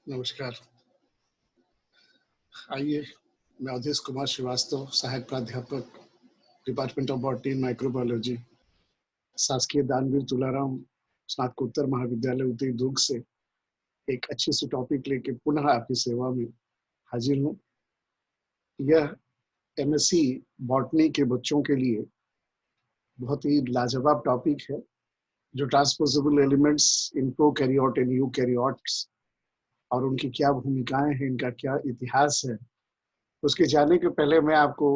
नमस्कार। आइए, मैं अवधेश कुमार श्रीवास्तव, सहायक प्राध्यापक, department of botany and microbiology, शासकीय दानवीर तुलाराम स्नातकोत्तर महाविद्यालय उदय दुर्ग से एक अच्छी सी टॉपिक लेके पुनः आपकी सेवा में हाजिर हूँ। यह एमएससी बॉटनी के बच्चों के लिए बहुत ही लाजवाब टॉपिक है, जो transposable elements in prokaryote and eukaryotes और उनकी क्या भूमिकाएं हैं, इनका क्या इतिहास है। उसके जाने के पहले मैं आपको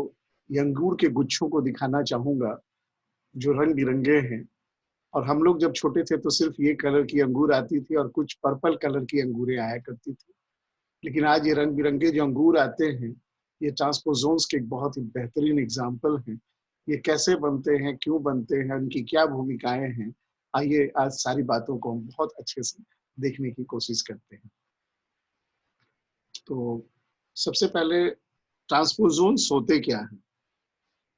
अंगूर के गुच्छों को दिखाना चाहूंगा, जो रंग बिरंगे हैं। और हम लोग जब छोटे थे तो सिर्फ ये कलर की अंगूर आती थी और कुछ पर्पल कलर की अंगूरें आया करती थी, लेकिन आज ये रंग बिरंगे जो अंगूर आते हैं, ये ट्रांसपोजोन्स के एक बहुत ही बेहतरीन एग्जाम्पल हैं। ये कैसे बनते हैं, क्यों बनते हैं, उनकी क्या भूमिकाएं हैं, आइए आज सारी बातों को हम बहुत अच्छे से देखने की कोशिश करते हैं। तो सबसे पहले ट्रांसपोजोन्स होते क्या हैं?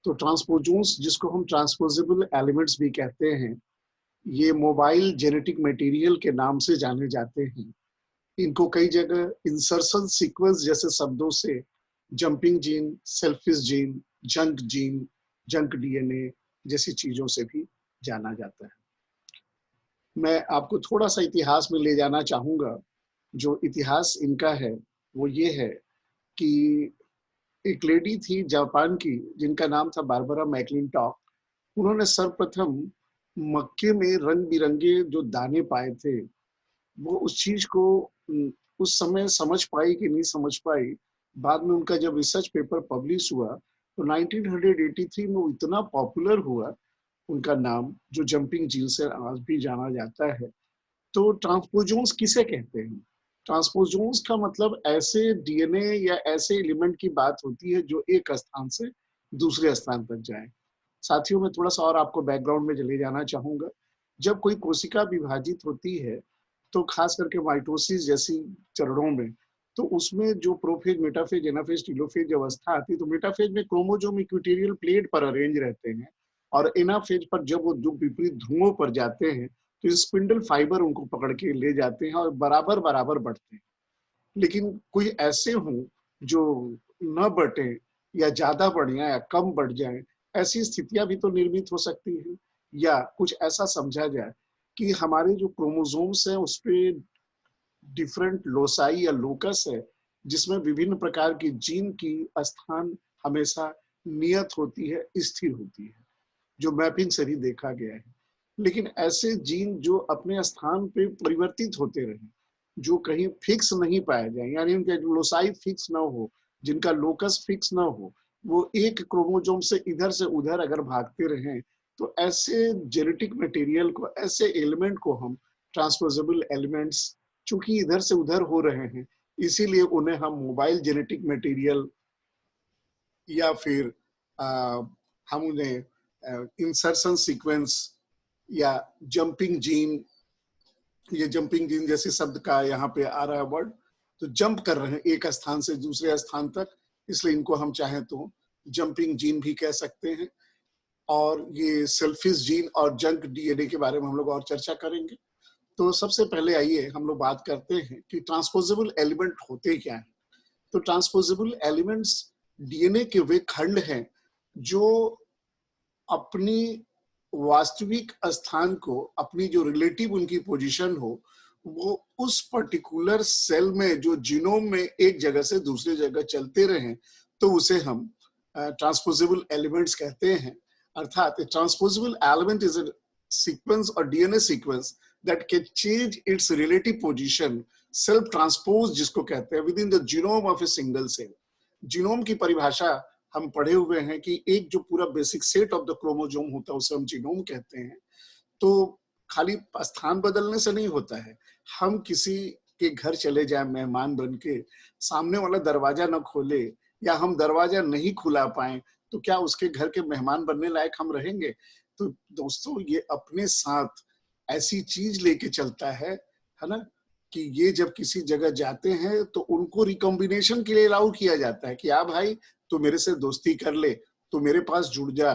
तो ट्रांसपोजोन्स, जिसको हम ट्रांसपोजेबल एलिमेंट्स भी कहते हैं, ये मोबाइल जेनेटिक मटेरियल के नाम से जाने जाते हैं। इनको कई जगह इंसर्शन सीक्वेंस जैसे शब्दों से jumping gene, selfish gene, junk DNA जैसी चीजों से भी जाना जाता है। मैं आपको थोड़ा सा इतिहास में ले जाना चाहूंगा। जो इतिहास इनका है वो ये है कि एक लेडी थी जापान की, जिनका नाम था बारबरा मैकलिंटॉक। उन्होंने सर्वप्रथम मक्के में रंग बिरंगे जो दाने पाए थे, वो उस चीज को उस समय समझ पाई कि नहीं समझ पाई। बाद में उनका जब रिसर्च पेपर पब्लिश हुआ तो 1983 में वो इतना पॉपुलर हुआ, उनका नाम जो जंपिंग जीन से आज भी जाना जाता है। तो ट्रांसपोजोन्स किसे कहते हैं? ट्रांसपोजोन्स का मतलब ऐसे डीएनए या ऐसे एलिमेंट की बात होती है जो एक स्थान से दूसरे स्थान तक जाए। साथियों, मैं थोड़ा सा और आपको बैकग्राउंड में चले जाना चाहूंगा। जब कोई कोशिका विभाजित होती है तो खास करके माइटोसिस जैसी चरणों में, तो उसमें जो प्रोफेज, मेटाफेज, एनाफेज, टीलोफेज अवस्था आती है, तो मेटाफेज में क्रोमोसोम इक्विटोरियल प्लेट पर अरेंज रहते हैं और एनाफेज पर जब वो जो विपरीत ध्रुवों पर जाते हैं तो स्पिंडल फाइबर उनको पकड़ के ले जाते हैं और बराबर बराबर बढ़ते हैं। लेकिन कोई ऐसे हों जो न बढ़े, या ज्यादा बढ़ जाए या कम बढ़ जाए, ऐसी स्थितियां भी तो निर्मित हो सकती है। या कुछ ऐसा समझा जाए कि हमारे जो क्रोमोसोम्स हैं उस पे डिफरेंट लोसाई या लोकस है, जिसमें विभिन्न प्रकार की जीन की स्थान हमेशा नियत होती है, स्थिर होती है, जो मैपिंग से भी देखा गया है। लेकिन ऐसे जीन जो अपने स्थान पे परिवर्तित होते रहे, जो कहीं फिक्स नहीं पाए जाए, यानी उनके लोसाई फिक्स ना हो, जिनका लोकस फिक्स ना हो, वो एक क्रोमोसोम से इधर से उधर अगर भागते रहें, तो ऐसे जेनेटिक मटेरियल को, ऐसे एलिमेंट को हम ट्रांसपोजेबल एलिमेंट्स, चूंकि इधर से उधर हो रहे हैं, इसीलिए उन्हें हम मोबाइल जेनेटिक मटेरियल या फिर हम उन्हें इंसर्शन सीक्वेंस या जंपिंग जीन, ये जंपिंग जीन जैसे शब्द का यहाँ पे आ रहा है वर्ड, तो जंप कर रहे हैं एक स्थान से दूसरे स्थान तक, इसलिए इनको हम चाहें तो जंपिंग जीन भी कह सकते हैं। और ये सेल्फिश जीन और जंक डीएनए के बारे में हम लोग और चर्चा करेंगे। तो सबसे पहले आइए हम लोग बात करते हैं कि ट्रांसपोजेबल एलिमेंट होते क्या हैं। तो ट्रांसपोजेबल एलिमेंट्स डीएनए के वे खंड हैं जो अपनी वास्तविक स्थान को, अपनी जो रिलेटिव उनकी पोजीशन हो, वो उस पर्टिकुलर सेल में जो जीनोम में एक जगह से दूसरी जगह चलते रहे, तो उसे हम ट्रांसपोजेबल एलिमेंट्स कहते हैं। अर्थात transposable element is a sequence और DNA sequence that can change its relative position, self transpose जिसको कहते हैं, within the genome of a single cell. Genome की परिभाषा हम पढ़े हुए हैं कि एक जो पूरा basic set of the chromosome होता है उसे हम जीनोम कहते हैं। तो खाली स्थान बदलने से नहीं होता है। हम किसी के घर चले जाए मेहमान बन के, सामने वाला दरवाजा न खोले या हम दरवाजा नहीं खुला पाए, तो क्या उसके घर के मेहमान बनने लायक हम रहेंगे? तो दोस्तों, ये अपने साथ ऐसी चीज लेके चलता है ना, कि ये जब किसी जगह जाते हैं तो उनको रिकॉम्बिनेशन के लिए अलाउ किया जाता है कि आ भाई, तो मेरे से दोस्ती कर ले, तो मेरे पास जुड़ जा।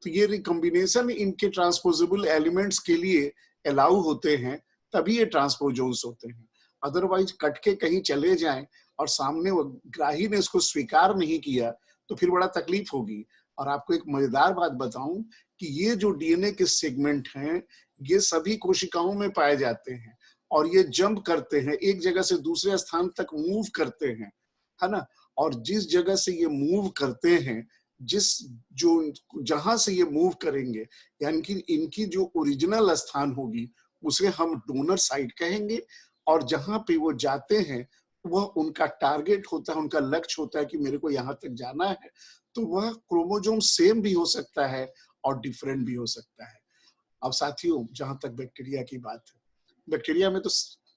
तो ये रिकॉम्बिनेशन इनके ट्रांसपोजेबल एलिमेंट्स के लिए अलाउ होते हैं, तभी ये ट्रांसपोजोन्स होते हैं। अदरवाइज कट के कहीं चले जाएं और सामने वो ग्राही ने इसको स्वीकार नहीं किया तो फिर बड़ा तकलीफ होगी। और आपको एक मजेदार बात बताऊं कि ये जो डीएनए के सेगमेंट हैं ये सभी कोशिकाओं में पाए जाते हैं और ये जंप करते हैं, एक जगह से दूसरे स्थान तक मूव करते हैं, है ना। और जिस जगह से ये मूव करते हैं, जिस जो जहां से ये मूव करेंगे, यानी कि इनकी जो ओरिजिनल स्थान होगी उसे हम डोनर साइट कहेंगे, और जहां पे वो जाते हैं वह उनका टारगेट होता है, उनका लक्ष्य होता है कि मेरे को यहाँ तक जाना है। तो वह क्रोमोसोम सेम भी हो सकता है और डिफरेंट भी हो सकता है। अब साथियों, जहां तक बैक्टीरिया की बात है, बैक्टीरिया में तो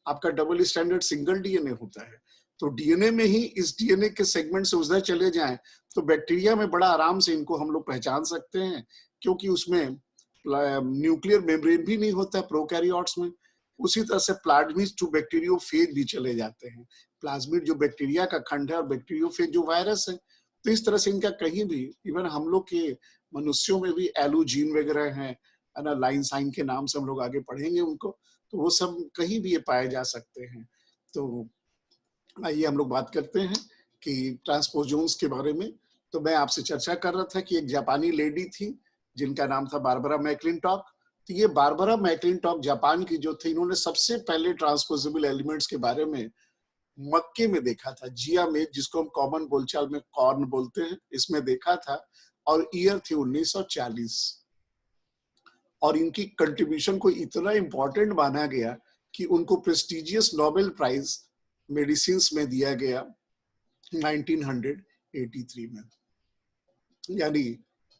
आपका डबल स्टैंडर्ड सिंगल डीएनए होता है, तो डीएनए में ही इस डीएनए के सेगमेंट से उधर चले जाएं तो बैक्टीरिया में बड़ा आराम से इनको हम लोग पहचान सकते हैं, क्योंकि उसमें न्यूक्लियर मेम्ब्रेन भी नहीं होता प्रोकैरियोट्स में। उसी तरह से प्लाज्मिड टू बैक्टीरियोफेज भी चले जाते हैं। प्लाज्मिड जो बैक्टीरिया का खंड है और बैक्टीरियोफेज जो वायरस है। तो इस तरह से इनका कहीं भी, इवन हम लोग के मनुष्यों में भी एलुजीन वगैरह हैं, है ना, लाइन साइन के नाम से हम लोग आगे पढ़ेंगे उनको, तो वो सब कहीं भी ये पाए जा सकते हैं। तो आइए हम लोग बात करते हैं कि ट्रांसपोजोन्स के बारे में। तो मैं आपसे चर्चा कर रहा था कि एक जापानी लेडी थी जिनका नाम था बारबरा मैकलिंटॉक। तो ये बारबरा मैकलिंटॉक जापान की जो थी, इन्होंने सबसे पहले ट्रांसपोजेबल एलिमेंट्स के बारे में मक्के में देखा था, जिया में, जिसको हम कॉमन बोलचाल में कॉर्न बोलते हैं, इसमें देखा था। और ईयर थी 1940। और इनकी कंट्रीब्यूशन को इतना इंपॉर्टेंट माना गया कि उनको प्रेस्टिजियस नोबेल प्राइज मेडिसिन में दिया गया 1983 में। यानी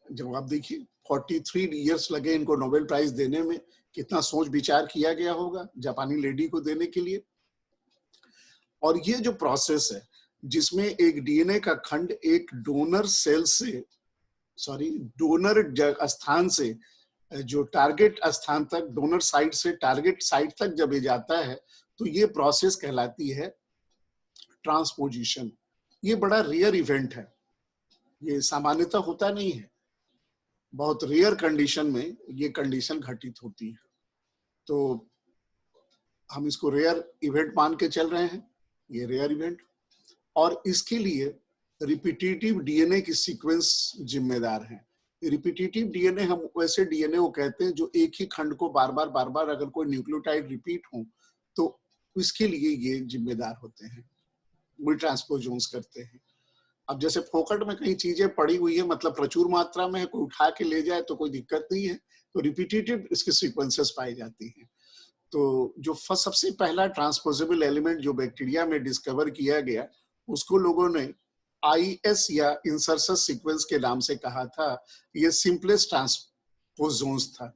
जब आप देखिए 43 इयर्स लगे इनको नोबेल प्राइज देने में, कितना सोच विचार किया गया होगा जापानी लेडी को देने के लिए। और ये जो प्रोसेस है जिसमें एक डीएनए का खंड एक डोनर सेल से, डोनर स्थान से जो टारगेट स्थान तक, डोनर साइट से टारगेट साइट तक जब ये जाता है, तो ये प्रोसेस कहलाती है ट्रांसपोजिशन। ये बड़ा रेयर इवेंट है, ये सामान्यतः होता नहीं है, बहुत रेयर कंडीशन में ये कंडीशन घटित होती है। तो हम इसको रेयर इवेंट मान के चल रहे हैं, ये रेयर इवेंट। और इसके लिए रिपीटेटिव डीएनए की सीक्वेंस जिम्मेदार है। रिपीटेटिव डीएनए हम वैसे डीएनए को कहते हैं जो एक ही खंड को बार बार अगर कोई न्यूक्लियोटाइड रिपीट हो तो इसके लिए ये जिम्मेदार होते हैं, वो ट्रांसपोजोन्स करते हैं। अब जैसे फोकट में कई चीजें पड़ी हुई है, मतलब प्रचुर मात्रा में है, कोई उठा के ले जाए तो कोई दिक्कत नहीं है, तो रिपीटेटिव इसके सीक्वेंसेस पाई जाती हैं। तो जो सबसे पहला ट्रांसपोजेबल एलिमेंट जो बैक्टीरिया में डिस्कवर किया गया, उसको लोगों ने IS या इंसर्शस सीक्वेंस के नाम से कहा था। ये सिंपलेस्ट ट्रांसपोजोन्स था।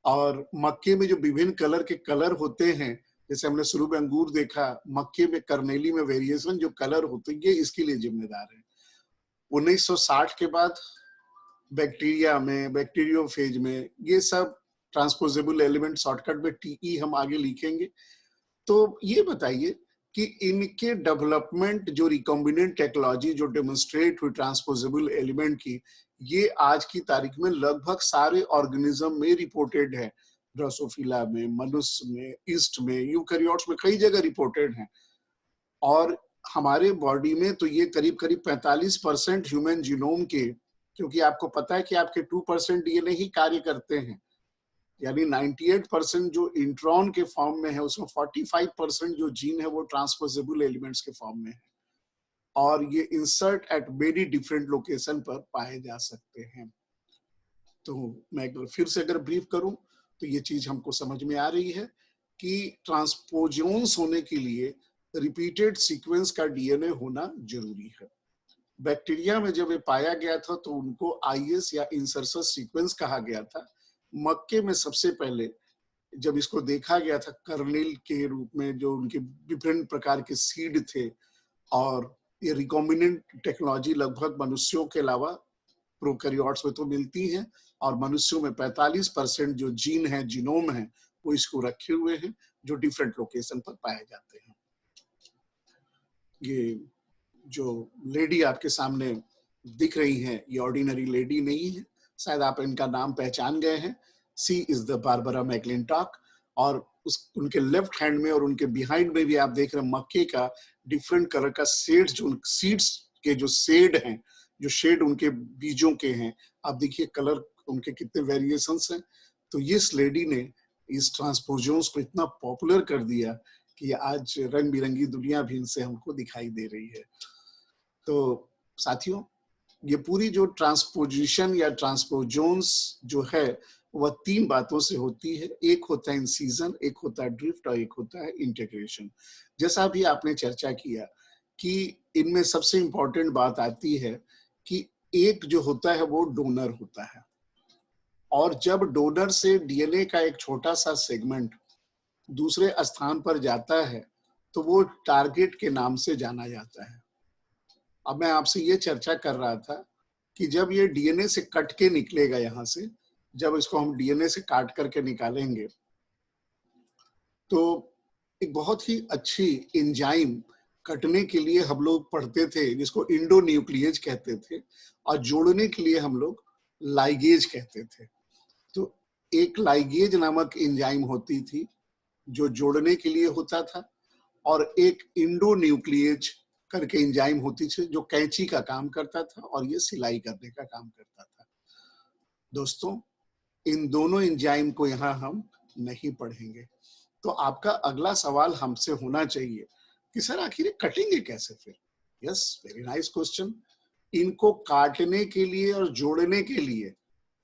और मक्के में जो विभिन्न कलर के कलर होते हैं, जैसे हमने शुरू में अंगूर देखा, मक्के में कर्नेली में वेरिएशन जो कलर होते हैं, ये इसके लिए जिम्मेदार है। 1960 के बाद बैक्टीरिया में, बैक्टीरियोफेज में, ये सब ट्रांसपोजेबल एलिमेंट, शॉर्टकट में TE हम आगे लिखेंगे। तो ये बताइए कि इनके डेवलपमेंट, जो रिकॉम्बिनेंट टेक्नोलॉजी जो डेमोन्स्ट्रेट हुई ट्रांसपोजेबल एलिमेंट की, ये आज की तारीख में लगभग सारे ऑर्गेनिज्म में रिपोर्टेड है। ड्रोसोफिला में, मनुष्य में, ईस्ट में, यूकैरियोट्स में, कई जगह रिपोर्टेड है। और हमारे बॉडी में तो ये करीब करीब 45% ह्यूमन जीनोम के, क्योंकि आपको पता है कि आपके 2% डीएनए ही कार्य करते हैं, यानी 98% जो इंट्रॉन के फॉर्म में है, उसमें 45% जो जीन है वो ट्रांसपोजेबल एलिमेंट्स के फॉर्म में है। और ये insert at very different location पर पाए जा सकते हैं। तो मैं एक बार फिर से अगर ब्रीफ करूं तो ये चीज हमको समझ में आ रही है कि ट्रांसपोजोन्स होने के लिए रिपीटेड सीक्वेंस का डीएनए होना जरूरी है। बैक्टीरिया में जब ये पाया गया था तो उनको IS या इंसर्शस सीक्वेंस कहा गया था। मक्के में सबसे पहले जब इसको देखा गया था कर्नेल के रूप में, जो उनके विभिन्न प्रकार के सीड थे, और ये रिकॉम्बिनेंट टेक्नोलॉजी लगभग मनुष्यों के अलावा प्रोकैरियोट्स में तो मिलती है, और मनुष्यों में 45% जो जीन है, जीनोम है, वो इसको रखे हुए हैं, जो डिफरेंट लोकेशन पर पाए जाते हैं। ये जो लेडी आपके सामने दिख रही है, ये ऑर्डिनरी लेडी नहीं है, शायद आप इनका नाम पहचान गए हैं। सी इज द बारबरा मैकलिंटॉक। और उस उनके लेफ्ट हैंड में और उनके बिहाइंड में भी आप देख रहे हैं मक्के का डिफरेंट कलर का सीड्स, जो सीड्स के जो शेड हैं, जो शेड उनके बीजों के हैं, आप देखिए कलर उनके कितने वेरिएशंस हैं। तो ये लेडी ने इस ट्रांसपोजोन्स को इतना पॉपुलर कर दिया कि आज रंग बिरंगी दुनिया भी इनसे हमको दिखाई दे रही है। तो साथियों, ये पूरी जो ट्रांसपोजिशन या ट्रांसपोजोन्स जो है वह 3 बातों से होती है। एक होता है इंसीजन, एक होता है ड्रिफ्ट और एक होता है इंटीग्रेशन। जैसा भी आपने चर्चा किया कि इनमें सबसे इंपॉर्टेंट बात आती है कि एक जो होता है वो डोनर होता है, और जब डोनर से डीएनए का एक छोटा सा सेगमेंट दूसरे स्थान पर जाता है तो वो टारगेट के नाम से जाना जाता है। अब मैं आपसे ये चर्चा कर रहा था कि जब ये डीएनए से कट के निकलेगा, यहाँ से जब इसको हम डीएनए से काट करके निकालेंगे तो एक बहुत ही अच्छी एंजाइम कटने के लिए हम लोग पढ़ते थे, जिसको इंडोन्यूक्लियेज कहते थे, और जोड़ने के लिए हम लोग लाइगेज कहते थे। तो एक लाइगेज नामक एंजाइम होती थी जो जोड़ने के लिए होता था, और एक इंडोन्यूक्लियेज करके एंजाइम होती थी जो कैंची का काम करता था और ये सिलाई करने का काम करता था। दोस्तों, इन दोनों एंजाइम को यहाँ हम नहीं पढ़ेंगे। तो आपका अगला सवाल हमसे होना चाहिए कि सर आखिर कटेंगे कैसे फिर? Yes, very nice question. इनको काटने के लिए और जोड़ने के लिए,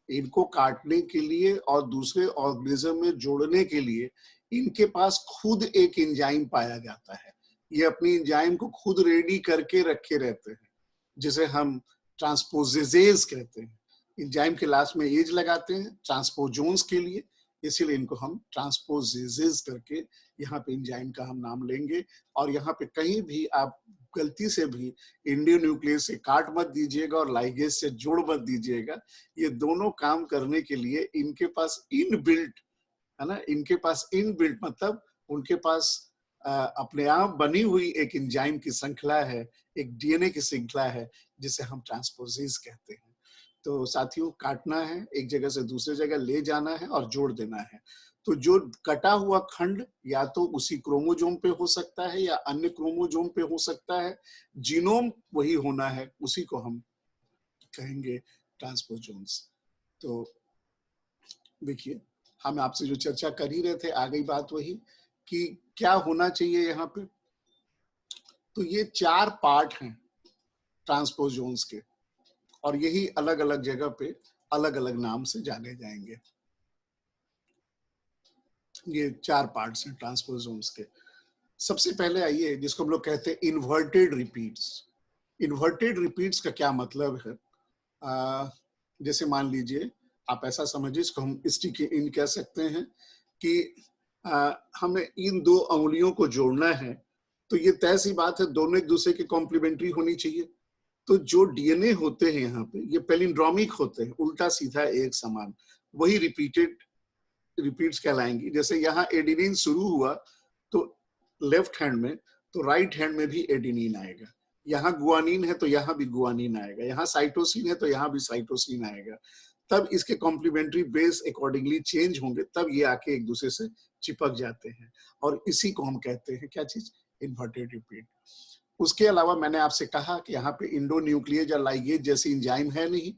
इनको काटने के लिए और दूसरे ऑर्गेनिज्म में जोड़ने के लिए इनके पास खुद एक एंजाइम पाया जाता है। ये अपनी एंजाइम को खुद रेडी करके रखे रहते हैं, जिसे हम ट्रांसपोजेजेज कहते हैं। एंजाइम के लास्ट में एज लगाते हैं ट्रांसपोजोन्स के लिए, इसीलिए इनको हम ट्रांसपोजेजेज करके यहाँ पे एंजाइम का हम नाम लेंगे। और यहाँ पे कहीं भी आप गलती से भी इंडोन्यूक्लियस से काट मत दीजिएगा और लाइगेज से जोड़ मत दीजिएगा। ये दोनों काम करने के लिए इनके पास इनबिल्ट है ना, इनके पास इनबिल्ट मतलब उनके पास अपने आप बनी हुई एक एंजाइम की श्रृंखला है, एक डीएनए की श्रृंखला है, जिसे हम ट्रांसपोजेज कहते हैं। तो साथियों, काटना है, एक जगह से दूसरे जगह ले जाना है और जोड़ देना है। तो जो कटा हुआ खंड या तो उसी क्रोमोजोम पे हो सकता है या अन्य क्रोमोजोम पे हो सकता है, जीनोम वही होना है, उसी को हम कहेंगे ट्रांसपोजोन्स। तो देखिए, हम आपसे जो चर्चा कर ही रहे थे, आ गई बात वही कि क्या होना चाहिए यहाँ पे। तो ये 4 पार्ट हैं ट्रांसपोजोन्स के, और यही अलग अलग जगह पे अलग अलग नाम से जाने जाएंगे। ये 4 पार्ट्स हैं ट्रांसपोजोन्स के। सबसे पहले आइए, जिसको हम लोग कहते हैं इन्वर्टेड रिपीट्स। इन्वर्टेड रिपीट्स का क्या मतलब है? जैसे मान लीजिए, आप ऐसा समझिए, इसको हम स्टिक इन कह सकते हैं कि हमें इन 2 अंगुलियों को जोड़ना है, तो ये तय सी बात है दोनों एक दूसरे के कॉम्प्लीमेंट्री होनी चाहिए। तो जो डीएनए होते हैं यहाँ पे, ये पैलिंड्रोमिक होते हैं, उल्टा सीधा एक समान, वही रिपीट्स कहलाएंगी। जैसे यहाँ एडिनिन शुरू हुआ तो लेफ्ट हैंड में, तो राइट हैंड में भी एडिनिन आएगा। यहाँ गुआनिन है तो यहाँ भी गुआनिन आएगा, यहाँ साइटोसिन है तो यहाँ भी साइटोसिन आएगा। तब इसके कॉम्प्लीमेंट्री बेस अकॉर्डिंगली चेंज होंगे, तब ये आके एक दूसरे से चिपक जाते हैं, और इसी को हम कहते हैं क्या चीज? Inverted repeat. उसके अलावा मैंने आपसे कहा कि यहाँ पे इंडोन्यूक्लियेज या लाइगेज जैसी एंजाइम है नहीं।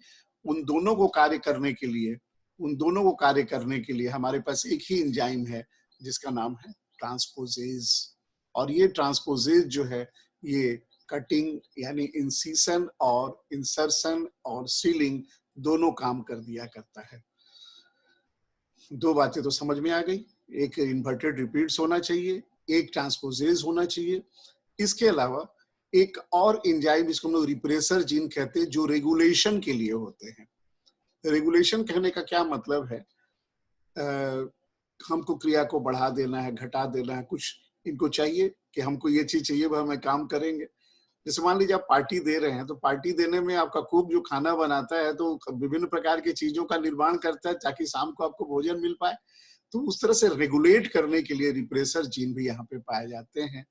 उन दोनों को कार्य करने के लिए हमारे पास एक ही एंजाइम है, जिसका नाम है ट्रांसपोजेज। और ये ट्रांसपोजेज जो है, ये कटिंग यानी इंसीशन और इंसर्शन और सीलिंग दोनों काम कर दिया करता है। 2 बातें तो समझ में आ गई, एक इन्वर्टेड रिपीट्स होना चाहिए, एक ट्रांसपोजेज होना चाहिए। इसके अलावा एक और एंजाइम, जिसको हम लोग रिप्रेसर जीन कहते हैं, जो रेगुलेशन के लिए होते हैं। रेगुलेशन कहने का क्या मतलब है? हमको क्रिया को बढ़ा देना है, घटा देना है, कुछ इनको चाहिए कि हमको ये चीज चाहिए, वह हमें काम करेंगे। जैसे मान लीजिए आप पार्टी दे रहे हैं, तो पार्टी देने में आपका कुक जो खाना बनाता है तो विभिन्न प्रकार की चीजों का निर्माण करता है ताकि शाम को आपको भोजन मिल पाए। तो उस तरह से रेगुलेट करने के लिए रिप्रेसर जीन भी यहाँ पे पाए जाते हैं।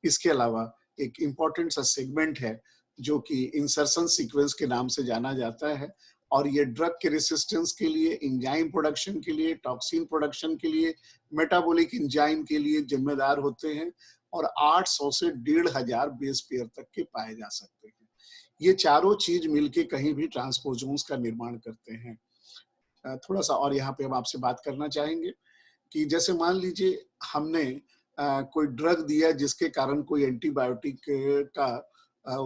इसके अलावा एक इम्पॉर्टेंट सा सेगमेंट है जो कि इंसर्शन सीक्वेंस के नाम से जाना जाता है, और ये ड्रग के रेसिस्टेंस के लिए, एंजाइम प्रोडक्शन के लिए, टॉक्सिन प्रोडक्शन के लिए, मेटाबॉलिक एंजाइम के लिए जिम्मेदार होते हैं और 800 से 1500 बेस पेयर तक के पाए जा सकते हैं। ये चारों चीज मिलके कहीं भी ट्रांसपोजोन्स का निर्माण करते हैं। थोड़ा सा और यहाँ पे हम आपसे बात करना चाहेंगे कि जैसे मान लीजिए हमने कोई ड्रग दिया जिसके कारण कोई एंटीबायोटिक का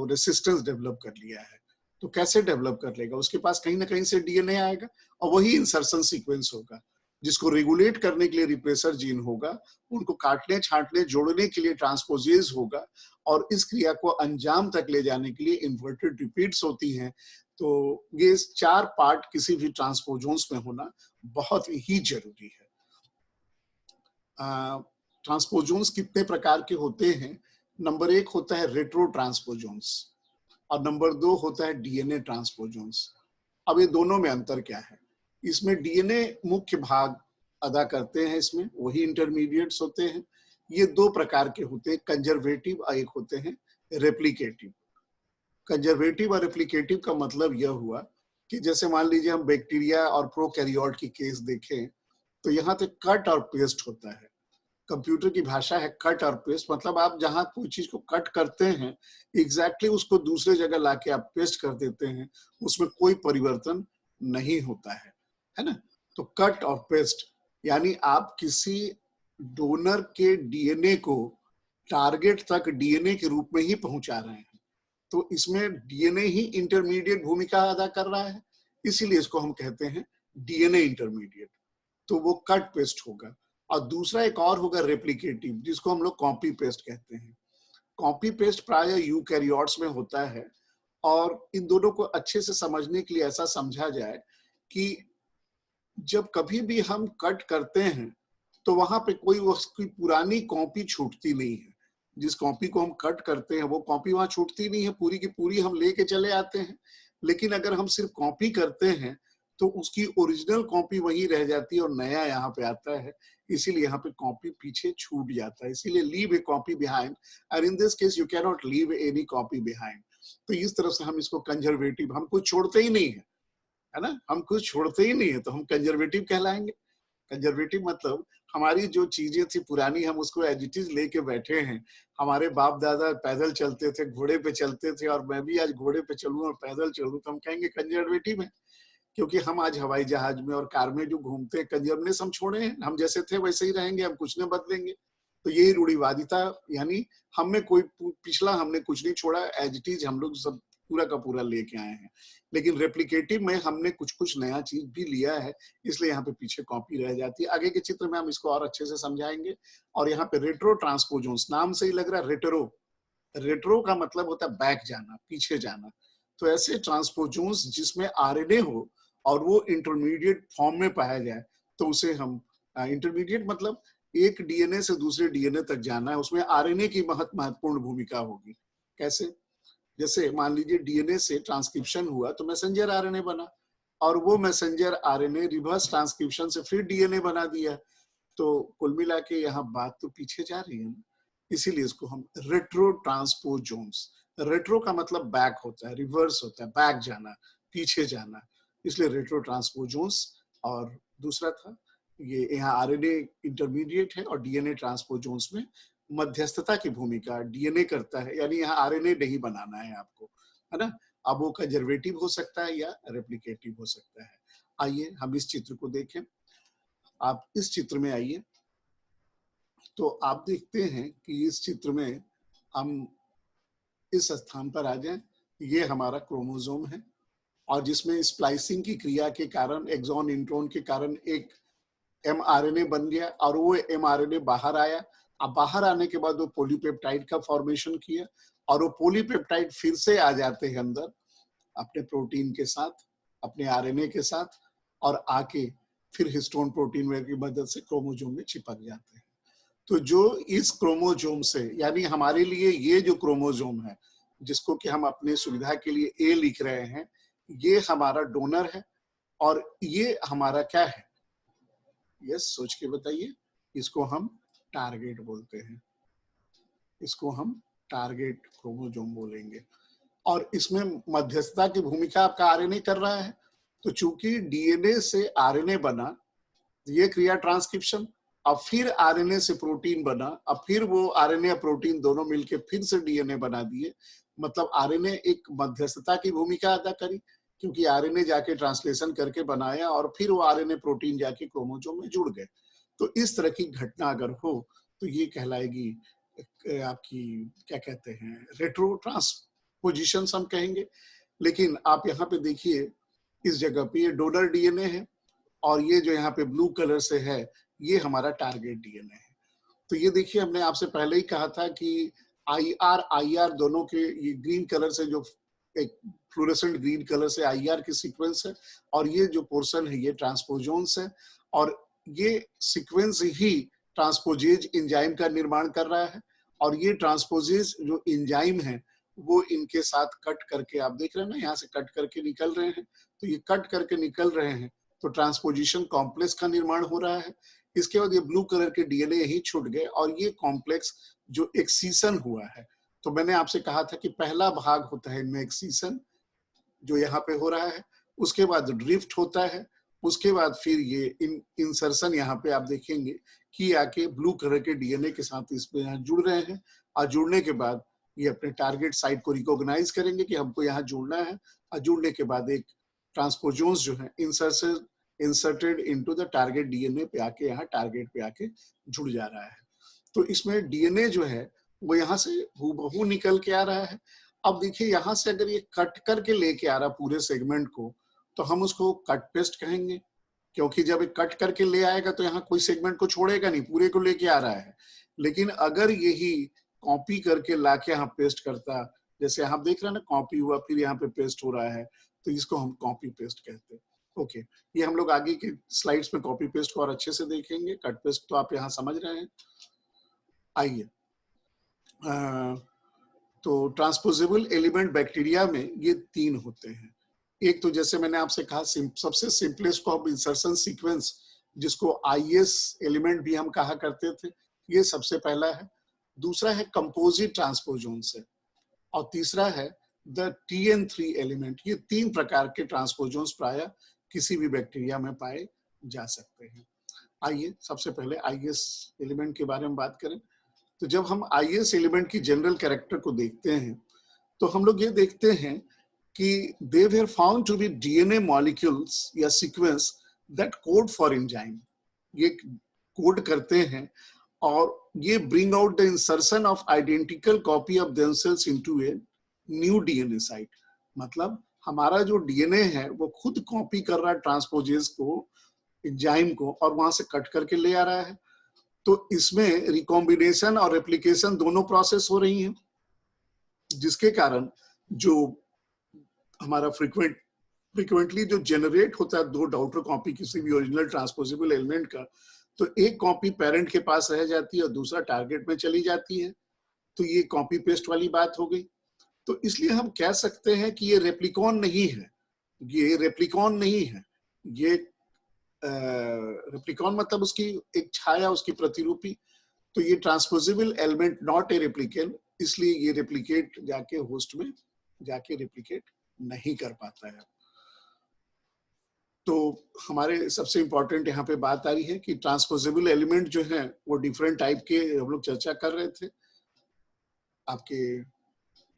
रेसिस्टेंस डेवलप कर लिया है, तो कैसे डेवलप कर लेगा? उसके पास कहीं ना कहीं से डीएनए आएगा और वही इंसर्शन सीक्वेंस होगा जिसको रेगुलेट करने के लिए रिप्रेसर जीन होगा, उनको काटने छांटने जोड़ने के लिए ट्रांसपोजेज होगा और इस क्रिया को अंजाम तक ले जाने के लिए इन्वर्टेड रिपीट्स होती हैं। तो ये 4 पार्ट किसी भी ट्रांसपोजोन्स में होना बहुत ही जरूरी है। ट्रांसपोजोन्स कितने प्रकार के होते हैं? नंबर 1 होता है रेट्रो ट्रांसपोजोन्स और नंबर 2 होता है डीएनए ट्रांसपोजोन्स। अब ये दोनों में अंतर क्या है? इसमें डीएनए मुख्य भाग अदा करते हैं, इसमें वही इंटरमीडिएट्स होते हैं। ये 2 प्रकार के होते हैं, कंजर्वेटिव और एक होते हैं रेप्लिकेटिव। कंजर्वेटिव और रेप्लिकेटिव का मतलब यह हुआ कि जैसे मान लीजिए हम बैक्टीरिया और प्रोकैरियोट की केस देखें तो यहाँ पे कट और पेस्ट होता है। कंप्यूटर की भाषा है कट और पेस्ट, मतलब आप जहां कोई चीज को कट करते हैं एग्जैक्टली उसको दूसरे जगह लाके आप पेस्ट कर देते हैं, उसमें कोई परिवर्तन नहीं होता है ना? तो कट और पेस्ट यानी आप किसी डोनर के डीएनए को टारगेट तक डीएनए के रूप में ही पहुंचा रहे हैं, तो इसमें डीएनए ही इंटरमीडिएट भूमिका अदा कर रहा है, इसीलिए इसको हम कहते हैं डीएनए इंटरमीडिएट। तो वो कट पेस्ट होगा। और दूसरा एक और होगा रेप्लिकेटिव, जिसको हम लोग कॉपी पेस्ट कहते हैं। कॉपी पेस्ट प्राय यूकैरियोट्स में होता है और इन दोनों को अच्छे से समझने के लिए ऐसा समझा जाए कि जब कभी भी हम कट करते हैं तो वहां पे कोई उसकी पुरानी कॉपी छूटती नहीं है। जिस कॉपी को हम कट करते हैं वो कॉपी वहां छूटती नहीं है, पूरी की पूरी हम लेके चले आते हैं। लेकिन अगर हम सिर्फ कॉपी करते हैं तो उसकी ओरिजिनल कॉपी वही रह जाती है और नया यहाँ पे आता है, इसीलिए यहाँ पे कॉपी पीछे छूट जाता है। इसीलिए लीव ए कॉपी बिहाइंड, और in this case you can not leave any copy behind. तो इस तरह से हम इसको कंजर्वेटिव, हम कुछ छोड़ते ही नहीं है ना, हम कुछ छोड़ते ही नहीं है तो हम कंजर्वेटिव कहलाएंगे। कंजर्वेटिव मतलब हमारी जो चीजें थी पुरानी हम उसको एज इट इज लेके बैठे हैं। हमारे बाप दादा पैदल चलते थे, घोड़े पे चलते थे, और मैं भी आज घोड़े पे चलूं और पैदल चलूं तो हम कहेंगे कंजर्वेटिव है, क्योंकि हम आज हवाई जहाज में और कार में जो घूमते हैं कंजर्वनेस हम छोड़े हैं, हम जैसे थे वैसे ही रहेंगे, हम कुछ नहीं बदलेंगे। तो यही रूढ़िवादिता, यानी हम में कोई पिछला हमने कुछ नहीं छोड़ा, एज इट इज हम लोग सब पूरा का पूरा लेके आए हैं। लेकिन रेप्लिकेटिव में हमने कुछ कुछ नया चीज भी लिया है, इसलिए यहाँ पे पीछे कॉपी रह जाती है। आगे के चित्र में हम इसको और अच्छे से समझाएंगे। और यहाँ पे रेट्रो ट्रांसपोजोन्स, नाम से ही लग रहा है रेट्रो, रेट्रो का मतलब होता है बैक जाना, पीछे जाना। तो ऐसे ट्रांसपोजोन्स जिसमें आरएनए हो और वो इंटरमीडिएट फॉर्म में पाया जाए तो उसे हम इंटरमीडिएट मतलब एक डीएनए से दूसरे डीएनए तक जाना है, उसमें आरएनए की महत्वपूर्ण भूमिका होगी। कैसे? जैसे मान लीजिए डीएनए से ट्रांसक्रिप्शन हुआ तो मैसेंजर आरएनए बना, और वो मैसेंजर आरएनए रिवर्स ट्रांसक्रिप्शन से फिर डीएनए बना दिया। तो कुल मिला के यहाँ बात तो पीछे जा रही है ना, इसीलिए इसको हम रेट्रो ट्रांसपोजोन्स, रेट्रो का मतलब बैक होता है, रिवर्स होता है, बैक जाना, पीछे जाना, इसलिए रेट्रो ट्रांसपोजोन्स। और दूसरा था ये यहाँ आरएनए इंटरमीडिएट है और डीएनए ट्रांसपोजोन्स में मध्यस्थता की भूमिका डीएनए करता है, यानी यहाँ आरएनए नहीं बनाना है आपको, है ना। अब वो कंजर्वेटिव हो सकता है या रेप्लिकेटिव हो सकता है। आइए हम इस चित्र को देखें। आप इस चित्र में आइए तो आप देखते हैं कि इस चित्र में हम इस स्थान पर आ जाएं, ये हमारा क्रोमोसोम है और जिसमें स्प्लाइसिंग की क्रिया के कारण, एक्सॉन इंट्रोन के कारण एक एमआरएनए बन गया और वो एमआरएनए बाहर आया। अब बाहर आने के बाद वो पॉलीपेप्टाइड का फॉर्मेशन किया और वो पॉलीपेप्टाइड फिर से आ जाते हैं अंदर अपने प्रोटीन के साथ, अपने आरएनए के साथ, और आके फिर हिस्टोन प्रोटीन की मदद से क्रोमोसोम में चिपक जाते हैं। तो जो इस क्रोमोसोम से, यानी हमारे लिए ये जो क्रोमोसोम है जिसको कि हम अपने सुविधा के लिए ए लिख रहे हैं, ये हमारा डोनर है और ये हमारा क्या है? यस, सोच के बताइए। इसको हम टारगेट बोलते हैं, इसको हम टारगेट क्रोमोसोम बोलेंगे। और इसमें मध्यस्थता की भूमिका आपका आरएनए कर रहा है। तो चूंकि डीएनए से आरएनए बना, ये क्रिया ट्रांसक्रिप्शन, अब फिर आरएनए से प्रोटीन बना, अब फिर वो आरएनए और प्रोटीन दोनों मिलके फिर से डीएनए बना दिए। मतलब आरएनए एक मध्यस्थता की भूमिका अदा करी, क्योंकि आरएनए जाके ट्रांसलेशन करके बनाया और फिर वो आरएनए प्रोटीन जाके क्रोमोसोम में जुड़ गए। तो इस तरह की घटना अगर हो तो ये कहलाएगी आपकी, क्या कहते हैं, रेट्रो ट्रांसपोजिशन हम कहेंगे। लेकिन आप यहाँ पे देखिए, इस जगह पे ये डोनर डीएनए है और ये जो यहाँ पे ब्लू कलर से है ये हमारा टारगेट डीएनए है। तो ये देखिए, हमने आपसे पहले ही कहा था कि आईआर दोनों के, ये ग्रीन कलर से जो एक फ्लोरेसेंट ग्रीन कलर से आईआर की सीक्वेंस है और ये जो पोर्शन है ये ट्रांसपोजोन्स है, और ये सीक्वेंस ही ट्रांसपोजेज एंजाइम का निर्माण कर रहा है। और ये ट्रांसपोजेज जो एंजाइम है वो इनके साथ कट करके, आप देख रहे हैं ना, यहाँ से कट करके निकल रहे हैं। तो ये कट करके निकल रहे हैं तो ट्रांसपोजिशन कॉम्प्लेक्स का निर्माण हो रहा है। इसके बाद ये ब्लू कलर के डीएनए यही छूट गए और ये कॉम्प्लेक्स जो एक्सीसन हुआ है, तो मैंने आपसे कहा था कि पहला भाग होता है इनमें एक्सीसन जो यहाँ पे हो रहा है, उसके बाद ड्रिफ्ट होता है, उसके बाद फिर ये इंसर्शन यहाँ पे आप देखेंगे कि आके ब्लू कलर के डीएनए के साथ इसमें यहाँ जुड़ रहे हैं, और जुड़ने के बाद ये अपने टारगेट साइट को रिकॉग्नाइज करेंगे कि हमको यहाँ जुड़ना है, और जुड़ने के बाद एक ट्रांसपोजोन्स जो है inserted into the target DNA पे आके यहाँ टारगेट पे आके जुड़ जा रहा है। तो इसमें डीएनए जो है वो यहाँ से हूबहू निकल के आ रहा है। अब देखिए, यहाँ से अगर ये कट करके लेके आ रहा पूरे सेगमेंट को तो हम उसको कट पेस्ट कहेंगे, क्योंकि जब ये कट करके ले आएगा तो यहाँ कोई सेगमेंट को छोड़ेगा नहीं, पूरे को लेके आ रहा है। लेकिन अगर यही कॉपी करके लाके यहाँ पेस्ट करता, जैसे यहाँ देख रहे हैं ना, कॉपी हुआ फिर यहाँ पे पेस्ट हो रहा है, तो इसको हम कॉपी पेस्ट कहते हैं। ओके, ये हम लोग आगे की स्लाइड्स में कॉपी पेस्ट को और अच्छे से देखेंगे। कट पेस्ट तो आप यहाँ समझ रहे हैं। आइए, तो ट्रांसपोजेबल एलिमेंट बैक्टीरिया में ये 3 होते हैं। एक तो जैसे मैंने आपसे कहा, सबसे सिंपलेस्ट को हम इंसर्शन सीक्वेंस, जिसको आईएस एलिमेंट भी हम कहा करते थे, ये सबसे पहला है। दूसरा है कंपोजिट ट्रांसपोजोन से, और तीसरा है द TN3 एलिमेंट। ये 3 प्रकार के ट्रांसपोजोन्स प्राय किसी भी बैक्टीरिया में पाए जा सकते हैं। आइए सबसे पहले आईएस एलिमेंट के बारे में बात करें। तो जब हम आईएस एलिमेंट की जनरल कैरेक्टर को देखते हैं तो हम लोग ये देखते हैं कि they were found to be DNA molecules या sequence that code for enzyme. ये कोड करते हैं और ये bring out the insertion of identical copy of themselves into a new DNA site. मतलब हमारा जो डीएनए है वो खुद कॉपी कर रहा है ट्रांसपोजेज को, एंजाइम को, और वहां से कट करके ले आ रहा है। तो इसमें रिकॉम्बिनेशन और रेप्लिकेशन दोनों प्रोसेस हो रही हैं, जिसके कारण जो हमारा फ्रिक्वेंटली जो जनरेट होता है 2 डॉटर कॉपी किसी भी ओरिजिनल ट्रांसपोजेबल एलिमेंट का, तो एक कॉपी पेरेंट के पास रह जाती है और दूसरा टारगेट में चली जाती है। तो ये कॉपी पेस्ट वाली बात हो गई। तो इसलिए हम कह सकते हैं कि ये रेप्लिकॉन नहीं है, ये रेप्लिकॉन नहीं है, ये रेप्लिकॉन मतलब उसकी एक छाया, उसकी प्रतिरूपी। तो ये transposable element not a replicant, इसलिए ये रेप्लिकेट जाके होस्ट में जाके रेप्लिकेट नहीं कर पाता है। तो हमारे सबसे इंपॉर्टेंट यहाँ पे बात आ रही है कि ट्रांसपोजेबल एलिमेंट जो है वो डिफरेंट टाइप के हम लोग चर्चा कर रहे थे आपके।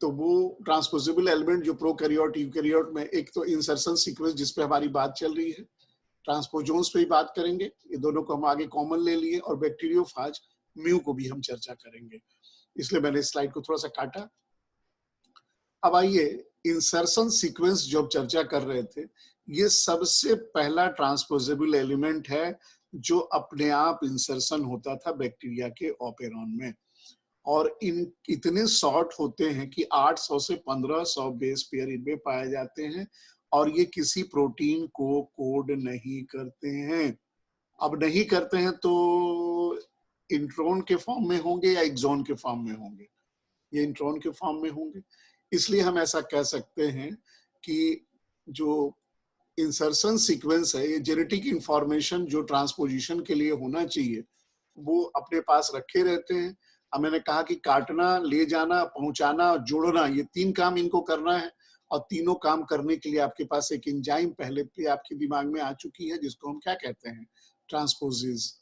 तो वो ट्रांसपोजेबल एलिमेंट जो प्रोकैरियोट यूकैरियोट में, एक तो इंसर्शन सीक्वेंस जिस पे हमारी बात चल रही है, ट्रांसपोजोन्स पे ही बात करेंगे, ये दोनों को हम आगे कॉमन ले लिए, और बैक्टीरियोफाज म्यू को भी हम चर्चा करेंगे, इसलिए मैंने इस स्लाइड को थोड़ा सा काटा। अब आइए, इंसर्शन सीक्वेंस जो हम चर्चा कर रहे थे, ये सबसे पहला ट्रांसपोजेबल एलिमेंट है जो अपने आप इंसर्शन होता था बैक्टीरिया के ओपेरॉन में, और इन इतने शॉर्ट होते हैं कि 800 से 1500 बेस पेयर इनमें पाए जाते हैं, और ये किसी प्रोटीन को कोड नहीं करते हैं। अब नहीं करते हैं तो इंट्रॉन के फॉर्म में होंगे या एक्सॉन के फॉर्म में होंगे? ये इंट्रॉन के फॉर्म में होंगे। इसलिए हम ऐसा कह सकते हैं कि जो इंसर्शन सीक्वेंस है, ये जेनेटिक इंफॉर्मेशन जो ट्रांसपोजिशन के लिए होना चाहिए वो अपने पास रखे रहते हैं। अब मैंने कहा कि काटना, ले जाना, पहुंचाना, जोड़ना, ये 3 काम इनको करना है, और तीनों काम करने के लिए आपके पास एक एंजाइम पहले पे आपके दिमाग में आ चुकी है, जिसको हम क्या कहते हैं, ट्रांसपोजेज।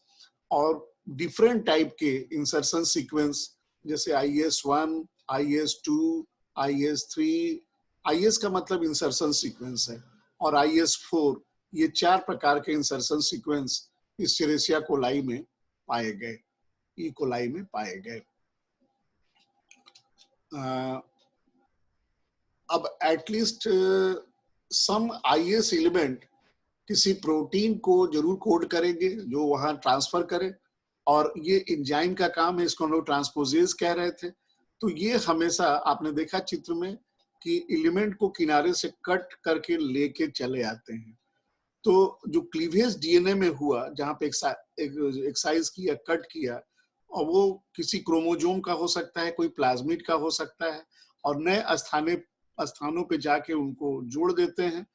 और डिफरेंट टाइप के इंसर्शन सीक्वेंस, जैसे IS1, IS2, IS3। IS का मतलब इंसर्शन सीक्वेंस है, और IS4, ये 4 प्रकार के इंसर्शन सीक्वेंस इस सेरेसिया कोलाई में पाए गए, ई कोलाई में पाए गए। अब एटलीस्ट सम IS एलिमेंट किसी प्रोटीन को जरूर कोड करेंगे जो वहां ट्रांसफर करे, और ये एंजाइम का काम है, इसको हम लोग ट्रांसपोजेज कह रहे थे। तो ये हमेशा आपने देखा चित्र में कि एलिमेंट को किनारे से कट करके लेके चले आते हैं। तो जो क्लीवेज DNA में हुआ, जहां पे एक्साइज किया, कट किया, और वो किसी क्रोमोजोम का हो सकता है, कोई प्लाज्मिड का हो सकता है, और नए स्थानों पे जाके उनको जोड़ देते हैं।